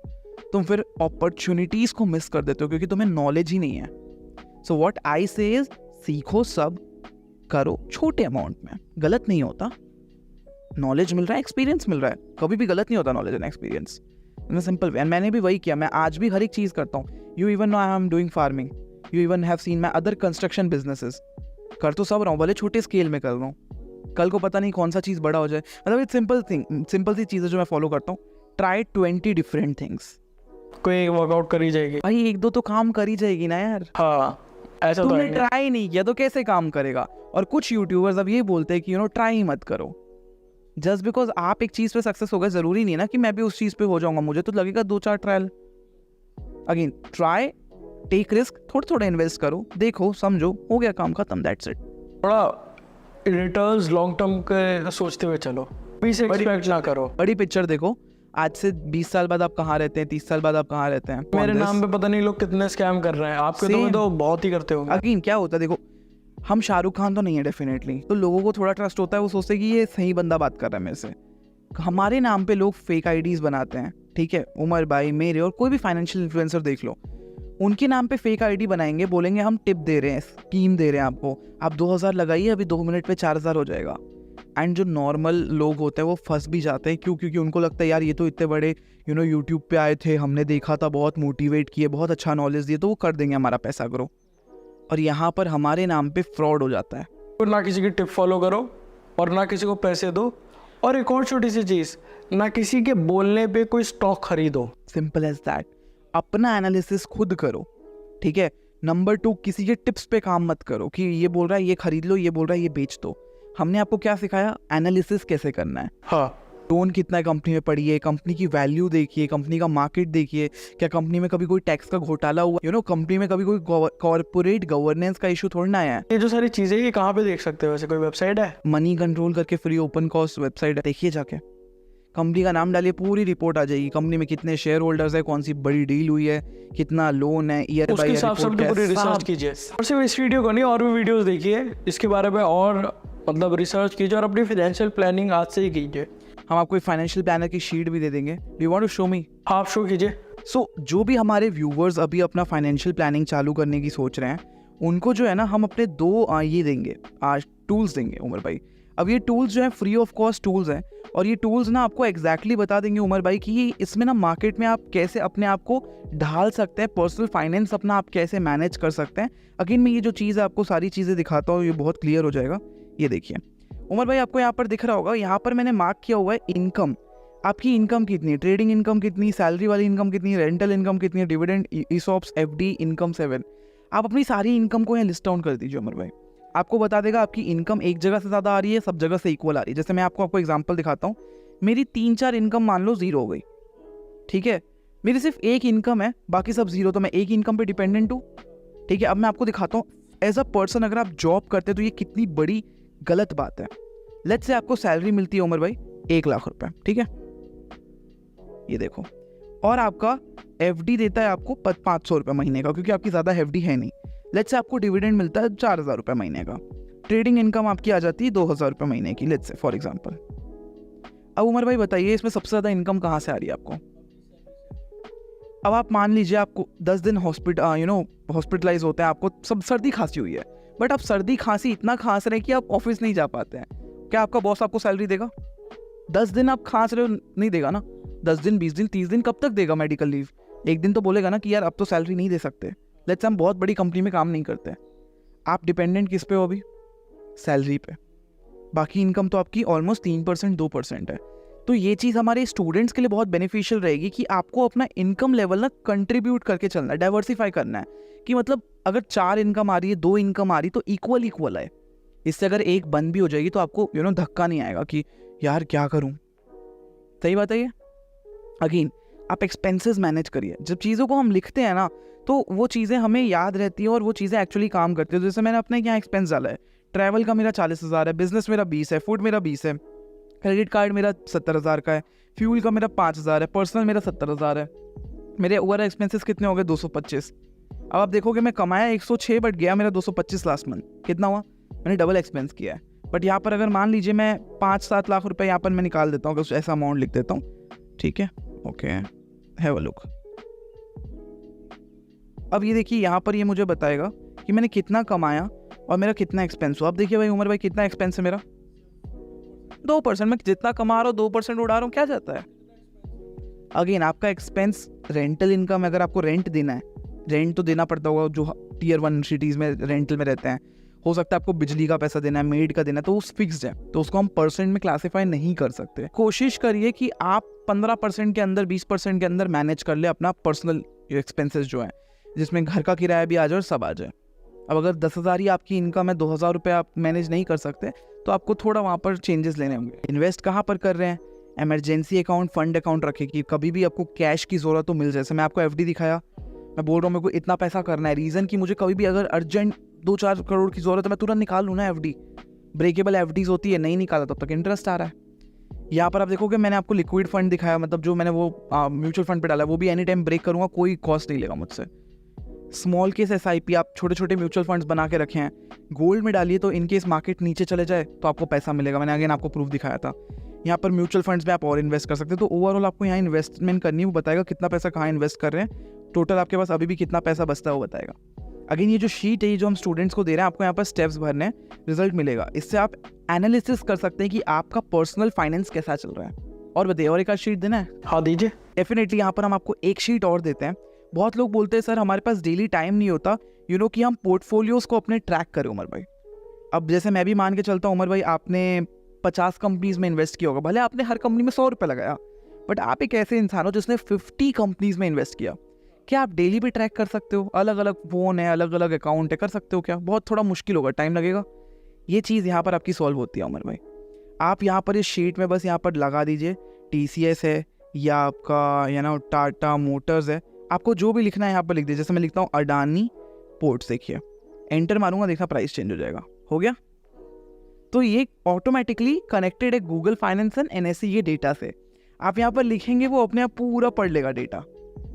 तुम फिर अपॉर्चुनिटीज को मिस कर देते हो क्योंकि तुम्हें नॉलेज ही नहीं है। सो व्हाट आई से इज, सीखो, सब करो छोटे अमाउंट में, गलत नहीं होता। नॉलेज मिल रहा है, एक्सपीरियंस मिल रहा है, कभी भी गलत नहीं होता knowledge and experience, in simple way. And मैंने भी वही किया, मैं आज भी हर एक चीज़ करता हूँ। You even know I am doing farming, you even have seen my other construction businesses. कर तो सब रहा हूँ, भले छोटे स्केल में कर रहा हूँ, कल को पता नहीं कौन सा चीज़ बड़ा हो जाए। मतलब इट्स सिंपल सी चीज़ें जो मैं फॉलो करता हूँ। Try 20 different things. कोई वर्कआउट करी जाएगी भाई, 1-2 तो काम करी जाएगी ना यार। हाँ, ऐसा तो तुमने ट्राई नहीं किया तो कैसे काम करेगा? और कुछ यूट्यूबर्स अब ये बोलते हैं कि ट्राई मत करो। जस्ट बिकॉज आप एक चीज़ पे सक्सेस हो गए, ज़रूरी नहीं है ना कि मैं भी उस चीज़ पे हो जाऊंगा। मुझे तो लगेगा 2-4 trial. Again try, take risk, थोड़ा थोड़ा इन्वेस्ट करो, देखो, समझो, हो गया काम खत्म, दैट्स इट। थोड़ा रिटर्न्स लॉन्ग टर्म के सोचते हुए चलो, अभी से एक्सपेक्ट ना करो। बड़ी पिक्चर देखो, आज से 20 साल बाद आप कहाँ रहते हैं, 30 साल बाद आप कहाँ रहते हैं। मेरे नाम पे पता नहीं लोग कितने स्कैम कर रहे हैं, आपके तो बहुत ही करते होंगे। अगेन क्या होता है, देखो, हम शाहरुख खान तो नहीं है डेफिनेटली, तो लोगों को थोड़ा ट्रस्ट होता है, वो सोचते हैं कि ये सही बंदा बात कर रहा है मेरे से। हमारे नाम पे लोग फेक आईडीज बनाते हैं, ठीक है, उमर भाई, मेरे और कोई भी फाइनेंशियल इन्फ्लुएंसर देख लो, उनके नाम पे फेक आईडी बनाएंगे, बोलेंगे हम टिप दे रहे हैं, स्कीम दे रहे हैं आपको, आप 2000 लगाइए, अभी 2 मिनट पे 4000 हो जाएगा। एंड जो नॉर्मल लोग होते हैं वो फंस भी जाते हैं, क्यों? क्योंकि उनको लगता है यार ये तो इतने बड़े यूट्यूब पे आए थे, हमने देखा था, बहुत मोटिवेट किए, बहुत अच्छा नॉलेज दिए, तो वो कर देंगे हमारा पैसा ग्रो। और यहाँ पर हमारे नाम पे फ्रॉड हो जाता है। तो ना किसी की टिप फॉलो करो और ना किसी को पैसे दो, और एक और छोटी सी चीज़, ना किसी के बोलने पे कोई स्टॉक खरीदो। Simple as that. अपना एनालिसिस खुद करो, ठीक है। नंबर 2, किसी के टिप्स पे काम मत करो कि ये बोल रहा है ये खरीद लो, ये बोल रहा है ये बेच दो। हमने आपको क्या सिखाया? एनालिसिस कैसे करना है। हाँ, टोन कितना है कंपनी में पड़ी, कंपनी की वैल्यू देखिए, कंपनी का मार्केट देखिए, क्या कंपनी में कभी कोई टैक्स का घोटाला हुआ, कंपनी में कभी कोई कॉर्पोरेट गवर्नेंस का इशू थोड़ी ना आया है। ये जो सारी चीज़ें ये कहाँ पे देख सकते हो? वैसे कोई वेबसाइट है? मनी कंट्रोल करके फ्री ओपन कॉस्ट वेबसाइट है, देखिए जाके। कंपनी का नाम डालिए, पूरी रिपोर्ट आ जाएगी, कंपनी में कितने शेयर होल्डर्स है, कौन सी बड़ी डील हुई है, कितना लोन है, ईयर उसके बाय हिसाब से अपनी पूरी रिसर्च कीजिए। और सिर्फ इस वीडियो को नहीं, और भी वीडियोस देखिए इसके बारे में, और मतलब रिसर्च कीजिए और अपनी फाइनेंशियल प्लानिंग आज से ही कीजिए। हम आपको एक फाइनेंशियल प्लानर की शीट भी दे देंगे। Do you want to show me? आप शो कीजिए। सो जो भी हमारे व्यूवर्स अभी अपना फाइनेंशियल प्लानिंग चालू करने की सोच रहे हैं, उनको जो है ना हम अपने 2 ये देंगे, आज टूल्स देंगे उमर भाई। अब ये टूल्स जो है फ्री ऑफ कॉस्ट टूल्स हैं, और ये टूल्स ना आपको एग्जैक्टली बता देंगे उमर भाई कि इसमें ना मार्केट में आप कैसे अपने आप को ढाल सकते हैं, पर्सनल फाइनेंस अपना आप कैसे मैनेज कर सकते हैं। अगेन मैं ये जो चीज़ है आपको सारी चीज़ें दिखाता हूँ, ये बहुत क्लियर हो जाएगा। ये देखिए उमर भाई, आपको यहाँ पर दिख रहा होगा, यहाँ पर मैंने मार्क किया हुआ है इनकम। आपकी इनकम कितनी है, ट्रेडिंग इनकम कितनी, सैलरी वाली इनकम कितनी, रेंटल इनकम कितनी है, डिविडेंड, ईसॉप्स, एफडी, इनकम 7। आप अपनी सारी इनकम को यहाँ लिस्ट डाउन कर दीजिए उमर भाई। आपको बता देगा आपकी इनकम एक जगह से ज़्यादा आ रही है, सब जगह से इक्वल आ रही है। जैसे मैं आपको एग्जांपल दिखाता हूँ, मेरी 3-4 इनकम मान लो 0 हो गई, ठीक है। मेरी सिर्फ एक इनकम है, बाकी सब 0, तो मैं एक इनकम पे डिपेंडेंट हूँ, ठीक है। अब मैं आपको दिखाता हूँ एज अ पर्सन अगर आप जॉब करते हैं तो ये कितनी बड़ी गलत बात है। लेट्स से आपको सैलरी मिलती है उमर भाई 1 लाख रुपए, ठीक है, ये देखो, और आपका एफडी देता है आपको 500 रुपये महीने का, क्योंकि आपकी ज़्यादा एफडी है नहीं। लेट्स से आपको डिविडेंड मिलता है 4000 रुपये महीने का, ट्रेडिंग इनकम आपकी आ जाती है 2000 रुपये महीने की, लेट्स से फॉर एग्जांपल। अब उमर भाई बताइए इसमें सबसे ज़्यादा इनकम कहाँ से आ रही है आपको? अब आप मान लीजिए आपको 10 दिन हॉस्पिटलाइज होते हैं, आपको सब सर्दी खांसी हुई है, बट आप सर्दी खांसी इतना खांस रहे हैं कि आप ऑफिस नहीं जा पाते हैं, क्या आपका बॉस आपको सैलरी देगा? 10 दिन आप खांस रहे हो, नहीं देगा ना। 10 दिन, 20 दिन, 30 दिन कब तक देगा मेडिकल लीव? एक दिन तो बोलेगा ना कि यार अब तो सैलरी नहीं दे सकते। लेट्स हम बहुत बड़ी कंपनी में काम नहीं करते, आप डिपेंडेंट किस पे हो अभी? सैलरी पे। बाकी इनकम तो आपकी ऑलमोस्ट 3%, 2% है। तो ये चीज़ हमारे स्टूडेंट्स के लिए बहुत बेनिफिशियल रहेगी कि आपको अपना इनकम लेवल ना कंट्रीब्यूट करके चलना है, डाइवर्सिफाई करना है, कि मतलब अगर 4 इनकम आ रही है, 2 इनकम आ रही, तो इक्वल है। इससे अगर एक बंद भी हो जाएगी तो आपको धक्का नहीं आएगा कि यार क्या करूं। सही बात है ये। अगेन आप एक्सपेंसेस मैनेज करिए। जब चीज़ों को हम लिखते हैं ना तो वो चीज़ें हमें याद रहती हैं और वो चीज़ें एक्चुअली काम करती है। जैसे मैंने अपने यहाँ एक्सपेंस डाला है, ट्रैवल का मेरा 40,000 है, बिजनेस मेरा 20 है, फूड मेरा 20 है, क्रेडिट कार्ड मेरा 70,000 का है, फ्यूल का मेरा 5,000 है, पर्सनल मेरा 70,000 है, मेरे ओवरऑल एक्सपेंसेस कितने हो गए? 225। अब आप देखोगे मैं कमाया 106 बट गया मेरा 225 लास्ट मंथ। कितना हुआ? मैंने डबल एक्सपेंस किया है। बट यहाँ पर अगर मान लीजिए मैं 5-7 लाख रुपए यहाँ पर मैं निकाल देता हूँ, अगर ऐसा अमाउंट लिख देता हूँ, ठीक है, ओके, हैव अ लुक। अब ये देखिए यहाँ पर ये मुझे बताएगा कि मैंने कितना कमाया और मेरा कितना एक्सपेंस हुआ। अब देखिए भाई उमर भाई कितना एक्सपेंस है मेरा? 2%। मैं जितना कमा रहा हूँ 2% उड़ा रहा हूँ, क्या जाता है? अगेन आपका एक्सपेंस रेंटल इनकम, अगर आपको रेंट देना है, रेंट तो देना पड़ता होगा जो Tier 1 सिटीज़ में रेंटल में रहते हैं, हो सकता है आपको बिजली का पैसा देना है, मेड का देना है, तो उस फिक्स्ड है, तो उसको हम परसेंट में क्लासीफाई नहीं कर सकते। कोशिश करिए कि आप 15% के अंदर, 20% के अंदर मैनेज कर ले अपना पर्सनल एक्सपेंसेस जो है, जिसमें घर का किराया भी आ जाए और सब आ जाए। अब अगर 10,000 ही आपकी इनकम है, 2,000 रुपये आप मैनेज नहीं कर सकते, तो आपको थोड़ा वहाँ पर चेंजेस लेने होंगे। इन्वेस्ट कहाँ पर कर रहे हैं? इमरजेंसी अकाउंट, फंड अकाउंट रखें कि कभी भी आपको कैश की ज़रूरत तो मिल जाए। जैसे मैं आपको एफडी दिखाया, मैं बोल रहा हूँ मेरे को इतना पैसा करना है, रीज़न कि मुझे कभी भी अगर अर्जेंट 2-4 करोड़ की ज़रूरत है, मैं तुरंत निकाल लूँ ना एफडी। ब्रेकेबल एफडीज होती है, नहीं निकाला तब तक इंटरेस्ट आ रहा है। यहाँ पर आप देखोगे मैंने आपको लिक्विड फंड दिखाया, मतलब जो मैंने वो म्यूचुअल फंड पे डाला, वो भी एनी टाइम ब्रेक करूँगा, कोई कॉस्ट नहीं लेगा मुझसे। स्मॉल केस SIP, आप छोटे छोटे म्यूचुअल फंड्स बना के रखे हैं, गोल्ड में डालिए, तो इनकेस मार्केट नीचे चले जाए तो आपको पैसा मिलेगा। मैंने अगेन आपको प्रूफ दिखाया था। यहाँ पर म्यूचुअल फंड्स में आप और इन्वेस्ट कर सकते हैं। तो ओवरऑल आपको यहाँ इन्वेस्टमेंट करनी है, वो बताएगा कितना पैसा कहाँ इन्वेस्ट कर रहे हैं, टोटल आपके पास अभी भी कितना पैसा बचता है वो बताएगा। अगेन ये जो शीट है, ये जो हम स्टूडेंट्स को दे रहे हैं, आपको यहाँ पर स्टेप्स भरने हैं, रिजल्ट मिलेगा। इससे आप एनालिसिस कर सकते हैं कि आपका पर्सनल फाइनेंस कैसा चल रहा है। और बताइए, और एक आध शीट देना है? हाँ दीजिए। डेफिनेटली यहाँ पर हम आपको एक शीट और देते हैं। बहुत लोग बोलते हैं सर हमारे पास डेली टाइम नहीं होता कि हम पोर्टफोलियोज को अपने ट्रैक करें। उमर भाई, अब जैसे मैं भी मान के चलता हूँ उमर भाई, आपने 50 कंपनीज में इन्वेस्ट किया होगा, भले आपने हर कंपनी में 100 रुपये लगाया, बट आप एक ऐसे इंसान हो जिसने 50 कंपनीज में इन्वेस्ट किया। क्या आप डेली भी ट्रैक कर सकते हो? अलग अलग फ़ोन है, अलग अलग अकाउंट है, कर सकते हो क्या? बहुत थोड़ा मुश्किल होगा, टाइम लगेगा। ये चीज़ यहाँ पर आपकी सॉल्व होती है उमर भाई। आप यहाँ पर इस शीट में बस यहाँ पर लगा दीजिए TCS है या आपका टाटा मोटर्स है, आपको जो भी लिखना है यहाँ पर लिख दीजिए। जैसे मैं लिखता हूँ अडानी पोर्ट्स, देखिए एंटर मारूंगा, देखा प्राइस चेंज हो जाएगा, हो गया। तो ये ऑटोमेटिकली कनेक्टेड है गूगल फाइनेंस एंड NSE के डेटा से। आप यहाँ पर लिखेंगे, वो अपने आप पूरा पढ़ लेगा डेटा।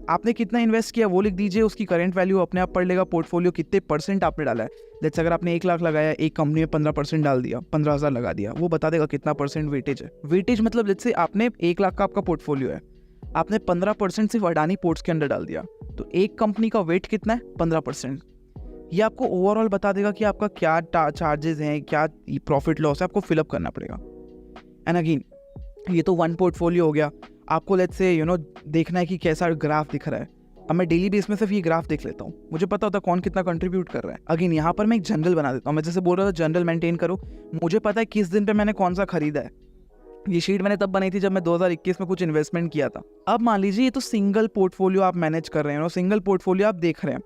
आपने कितना इन्वेस्ट किया वो लिख दीजिए, उसकी करंट वैल्यू अपने आप पढ़ लेगा। पोर्टफोलियो कितने % आपने डाला है, लेट्स अगर आपने 1 लाख लगाया, एक कंपनी में 15% डाल दिया, 15,000 लगा दिया, वो बता देगा कितना % वेटेज है। वेटेज मतलब लेट्स से आपने 1 लाख का आपका पोर्टफोलियो है, आपने 15% सिर्फ अडानी पोर्ट्स के अंदर डाल दिया, तो एक कंपनी का वेट कितना है? 15%। ये आपको ओवरऑल बता देगा कि आपका क्या चार्जेस हैं, क्या प्रॉफिट लॉस है, आपको फिलअप करना पड़ेगा। एंड अगेन ये तो वन पोर्टफोलियो हो गया। आपको लेट्स से देखना है कि कैसा ग्राफ दिख रहा है। अब मैं डेली बेस में सिर्फ ये ग्राफ देख लेता हूँ, मुझे पता होता है कौन कितना कंट्रीब्यूट कर रहा है। अगेन यहाँ पर मैं एक जनरल बना देता हूँ। मैं जैसे बोल रहा था जनरल मेंटेन करो, मुझे पता है किस दिन पे मैंने कौन सा खरीदा है। ये शीट मैंने तब बनाई थी जब मैं 2021 में कुछ इन्वेस्टमेंट किया था। अब मान लीजिए ये तो सिंगल पोर्टफोलियो आप मैनेज कर रहे हैं, सिंगल पोर्टफोलियो आप देख रहे हैं,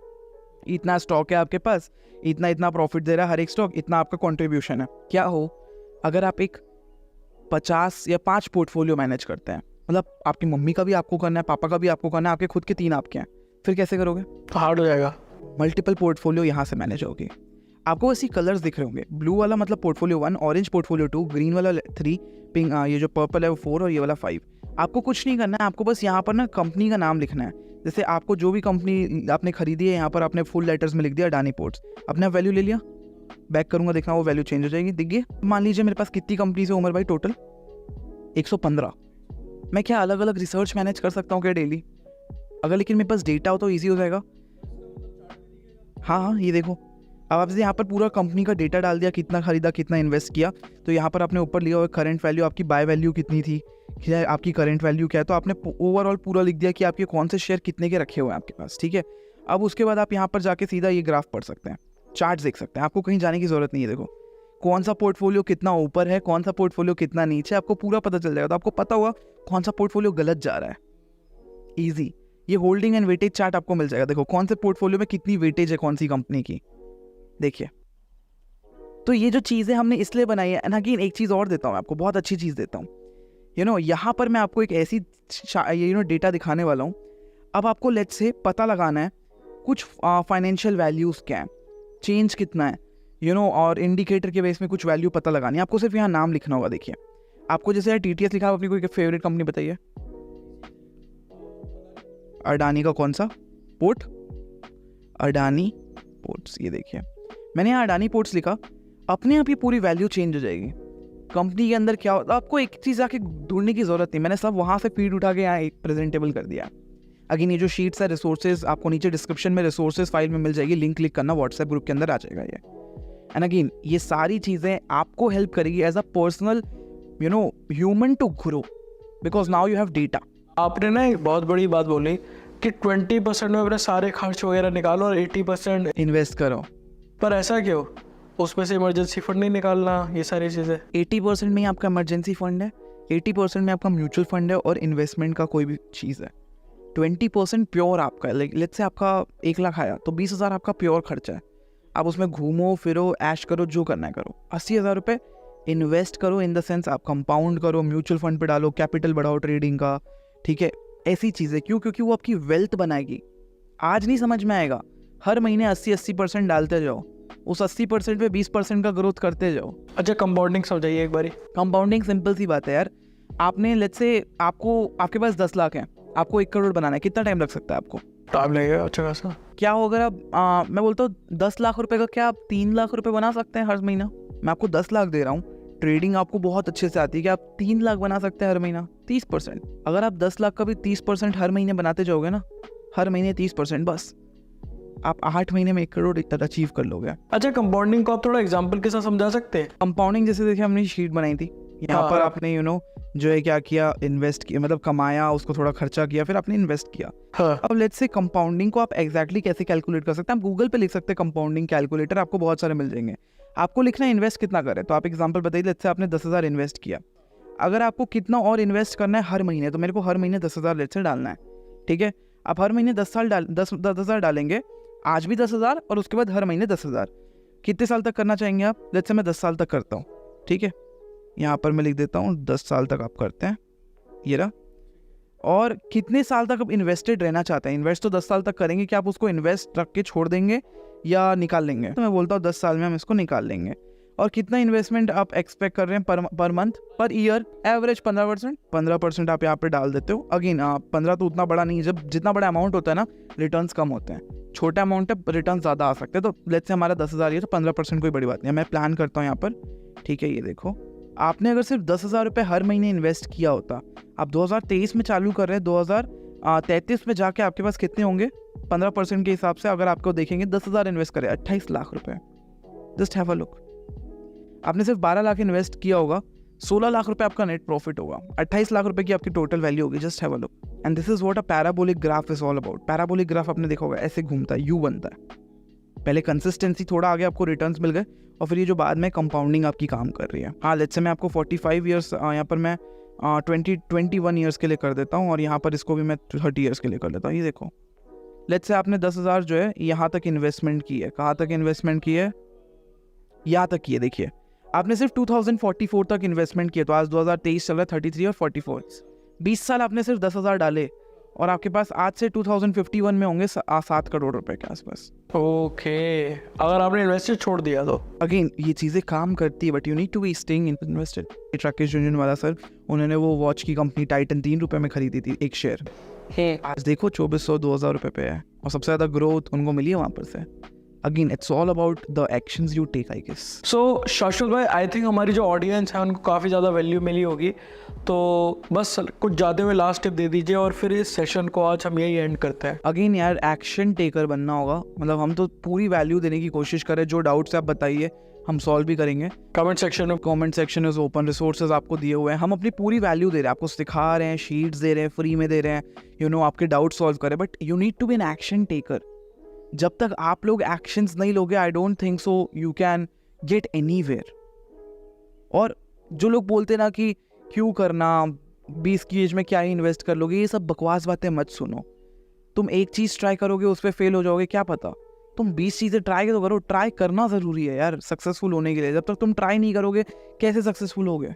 इतना स्टॉक है आपके पास, इतना प्रॉफिट दे रहा है हर एक स्टॉक, इतना आपका कॉन्ट्रीब्यूशन है। क्या हो अगर आप एक 50 या 5 पोर्टफोलियो मैनेज करते हैं, मतलब आपकी मम्मी का भी आपको करना है, पापा का भी आपको करना है, आपके खुद के 3 आपके हैं, फिर कैसे करोगे? तो हार्ड हो जाएगा। मल्टीपल पोर्टफोलियो यहाँ से मैनेज होगी। आपको ऐसी कलर्स दिख रहे होंगे, ब्लू वाला मतलब पोर्टफोलियो 1, ऑरेंज पोर्टफोलियो 2, ग्रीन वाला 3, पिंक ये जो पर्पल है वो 4 और ये वाला 5। आपको कुछ नहीं करना है, आपको बस यहाँ पर कंपनी का नाम लिखना है। जैसे आपको जो भी कंपनी आपने खरीदी है, यहाँ पर आपने फुल लेटर्स में लिख दिया अडानी पोर्ट्स, अपना वैल्यू ले लिया, बैक करूंगा, देखना वो वैल्यू चेंज हो जाएगी, दिख गई। मान लीजिए मेरे पास कितनी कंपनीज है उमर भाई? टोटल 115। मैं क्या अलग अलग रिसर्च मैनेज कर सकता हूँ क्या डेली? अगर लेकिन मेरे पास डेटा हो तो ईजी हो जाएगा। हाँ, ये देखो, अब आपसे यहाँ पर पूरा कंपनी का डेटा डाल दिया, कितना खरीदा, कितना इन्वेस्ट किया। तो यहाँ पर आपने ऊपर लिया हुआ करंट वैल्यू, आपकी बाय वैल्यू कितनी थी, क्या आपकी करंट वैल्यू क्या है, तो आपने ओवरऑल पूरा लिख दिया कि आपके कौन से शेयर कितने के रखे हुए हैं आपके पास। ठीक है, अब उसके बाद आप यहाँ पर जाके सीधा ये ग्राफ पढ़ सकते हैं, चार्ट देख सकते हैं, आपको कहीं जाने की जरूरत नहीं है। देखो कौन सा पोर्टफोलियो कितना ऊपर है, कौन सा पोर्टफोलियो कितना नीचे, आपको पूरा पता चल जाएगा। तो आपको पता हुआ कौन सा पोर्टफोलियो गलत जा रहा है, ईजी। ये होल्डिंग एंड वेटेज चार्ट आपको मिल जाएगा। देखो कौन से पोर्टफोलियो में कितनी वेटेज है कौन सी कंपनी की, देखिए। तो ये जो चीज़ें हमने इसलिए बनाई है। एंड अगेन एक चीज़ और देता हूँ आपको, बहुत अच्छी चीज़ देता हूँ। यहाँ पर मैं आपको एक ऐसी डेटा दिखाने वाला हूँ। अब आपको लेट्स से पता लगाना है कुछ फाइनेंशियल वैल्यूज़ क्या है, चेंज कितना है, और इंडिकेटर के बेस में कुछ वैल्यू पता लगानी है। आपको सिर्फ यहाँ नाम लिखना होगा। देखिए आपको जैसे TTS लिखा, अपनी कोई फेवरेट कंपनी बताइए। अडानी का कौन सा पोर्ट? अडानी पोर्ट्स, ये देखिए मैंने यहाँ अडानी पोर्ट्स लिखा, अपने आप ही पूरी वैल्यू चेंज हो जाएगी। कंपनी के अंदर क्या होता है, आपको एक चीज़ आके ढूंढने की जरूरत नहीं, मैंने सब वहाँ से फीड उठा के यहाँ एक प्रेजेंटेबल कर दिया। अगेन ये जो शीट्स है, रिसोर्सेज आपको नीचे डिस्क्रिप्शन में रिसोर्सेज फाइल में मिल जाएगी, लिंक क्लिक करना, व्हाट्सएप ग्रुप के अंदर आ जाएगा ये। एंड अगेन ये सारी चीज़ें आपको हेल्प करेगी as a personal human to grow, because now you have data. आपने ना एक बहुत बड़ी बात बोली कि 20% में अपने सारे खर्च वगैरह निकालो और 80% इन्वेस्ट करो। पर ऐसा क्यों? उसमें से इमरजेंसी फंड नहीं निकालना, ये सारी चीज़ें। 80% में ही आपका इमरजेंसी फंड है, 80% में आपका म्यूचुअल फंड है और इन्वेस्टमेंट का कोई भी चीज़ है। 20% प्योर आपका है। लेट्स से आपका 1 लाख आया तो 20,000 आपका प्योर खर्चा है। आप उसमें घूमो फिरो, ऐश करो, जो करना है करो। 80,000 रुपये इन्वेस्ट करो, इन द सेंस आप कंपाउंड करो, म्यूचुअल फंड पे डालो, कैपिटल बढ़ाओ ट्रेडिंग का। ठीक है, ऐसी चीज़ें क्यों? क्योंकि वो आपकी वेल्थ बनाएगी। आज नहीं समझ में आएगा, हर महीने 80% डालते जाओ, उस 80% पे 20% का ग्रोथ करते जाओ। अच्छा, कंपाउंडिंग समझाइए एक बारी। कंपाउंडिंग सिंपल सी बात है यार। आपने लेट्स से आपके पास 10 लाख है, आपको 1 करोड़ बनाना है, कितना टाइम लग सकता है आपको? टाइम लगेगा अच्छा खासा। क्या हो अगर आप मैं बोलता हूँ 10 लाख रुपए का क्या आप 3 लाख रुपए बना सकते हैं हर महीना? मैं आपको 10 लाख दे रहा हूँ, ट्रेडिंग आपको बहुत अच्छे से आती है कि आप 3 लाख बना सकते हैं हर महीना 30%। अगर आप 10 लाख का भी 30% हर महीने बनाते जाओगे ना, हर महीने 30%, बस आप 8 महीने में 1 करोड़ तक अचीव कर लोगे। अच्छा, कंपाउंडिंग को आप थोड़ा एग्जांपल के साथ समझा सकते हैं? कंपाउंडिंग जैसे देखिए हमने शीट बनाई थी, यहाँ हाँ, पर हाँ। आपने जो है क्या किया, इन्वेस्ट किया, मतलब कमाया, उसको थोड़ा खर्चा किया, फिर आपने इन्वेस्ट किया। हाँ, अब लेट्स से कंपाउंडिंग को आप एग्जैक्टली कैसे कैलकुलेट कर सकते हैं, आप गूगल पे लिख सकते हैं कंपाउंडिंग कैलकुलेटर, आपको बहुत सारे मिल जाएंगे। आपको लिखना है इन्वेस्ट कितना करें, तो आप एग्जांपल बताइए, लेट्स से आपने 10,000 इन्वेस्ट किया, अगर आपको कितना और इन्वेस्ट करना है हर महीने, तो मेरे को हर महीने 10,000 लेट्स से डालना है, ठीक है। आप हर महीने 10,000 डालेंगे, आज भी 10,000 और उसके बाद हर महीने 10,000। कितने साल तक करना चाहेंगे आप? लेट्स से मैं 10 साल तक करता हूँ, ठीक है। यहाँ पर मैं लिख देता हूँ 10 साल तक आप करते हैं, ये रहा। और कितने साल तक आप इन्वेस्टेड रहना चाहते हैं? इन्वेस्ट तो 10 साल तक करेंगे, कि आप उसको इन्वेस्ट रख के छोड़ देंगे या निकाल लेंगे? तो मैं बोलता हूँ 10 साल में हम इसको निकाल लेंगे। और कितना इन्वेस्टमेंट आप एक्सपेक्ट कर रहे हैं per month, per year? Average 15% आप यहाँ पे डाल देते हो। अगेन 15 तो उतना बड़ा नहीं है, जब जितना बड़ा अमाउंट होता है ना, रिटर्न्स कम होते हैं। छोटा अमाउंट है, रिटर्न ज़्यादा आ सकते हैं। तो लेट्स से हमारा 10,000 ये, तो 15% कोई बड़ी बात नहीं है। मैं प्लान करता हूँ यहाँ पर, ठीक है। ये देखो, आपने अगर सिर्फ 10,000 रुपये हर महीने इन्वेस्ट किया होता, आप 2023 में चालू कर रहे हैं, 2033 में जाके आपके पास कितने होंगे? 15% के हिसाब से अगर आपको देखेंगे 10,000 इन्वेस्ट करें, 28 लाख रुपए। Just have a look. आपने सिर्फ 12 लाख इन्वेस्ट किया होगा, 16 लाख रुपए आपका नेट प्रॉफिट होगा, 28 लाख रुपए की आपकी टोटल वैल्यू होगी। Just have a look. And this is what a parabolic graph is all about. Parabolic graph आपने देखा होगा, ऐसे घूमता है, यू बनता है। पहले कंसिस्टेंसी, थोड़ा आगे आपको रिटर्न्स मिल गए, और फिर ये जो बाद में कंपाउंडिंग आपकी काम कर रही है। हाँ, लेट्स से मैं आपको 45 ईयर्स, यहाँ पर मैं 21 ईयर्स के लिए कर देता हूँ, और यहाँ पर इसको भी मैं 30 ईयर्स के लिए कर लेता हूँ। ये देखो, लेट्स से आपने 10,000 जो है यहाँ तक इन्वेस्टमेंट की है। कहाँ तक इन्वेस्टमेंट की है? यहाँ तक की है। देखिए, आपने सिर्फ 2044 तक इन्वेस्टमेंट किया, तो आज 2023 चल रहा है, 33 और 44, 20 साल आपने सिर्फ 10,000 डाले, और आपके पास आज से 2051 में होंगे 7 करोड़ रुपए के आसपास। ओके। अगर आपने इन्वेस्टेड छोड़ दिया तो? अगेन ये चीज़ें काम करती है, but you need to be staying invested. Rakesh Jhunjhunwala sir, उन्होंने वो वॉच की कंपनी टाइटन 3 रुपये में खरीदी थी एक शेयर, आज देखो 2,400-2,000 रुपये पे है, और सबसे ज़्यादा ग्रोथ उनको मिली है वहाँ पर से। Again it's all about the actions you take, I guess. So Shashwat भाई, आई थिंक हमारी जो ऑडियंस है उनको काफ़ी ज़्यादा वैल्यू मिली होगी, तो बस कुछ जाते हुए लास्ट टिप दे दीजिए, और फिर इस सेशन को आज हम यही एंड करते हैं। अगेन यार, एक्शन टेकर बनना होगा। मतलब हम तो पूरी वैल्यू देने की कोशिश करें, जो डाउट्स आप बताइए हम सॉल्व भी करेंगे। Comment section is open, resources आपको दिए हुए हैं, हम अपनी पूरी वैल्यू दे रहे हैं, आपको सिखा रहे हैं, शीट्स दे रहे हैं, फ्री में दे रहे हैं, आपके डाउट सॉल्व करें। But you need to be an action taker. जब तक आप लोग एक्शंस नहीं लोगे, I don't think so you can get anywhere. और जो लोग बोलते ना कि क्यों करना, 20 की एज में क्या ही इन्वेस्ट कर लोगे, ये सब बकवास बातें मत सुनो। तुम एक चीज़ ट्राई करोगे, उस पर फेल हो जाओगे, क्या पता। तुम 20 चीज़ें ट्राई तो करो, ट्राई करना ज़रूरी है यार सक्सेसफुल होने के लिए। जब तक तुम ट्राई नहीं करोगे, कैसे सक्सेसफुल होगे?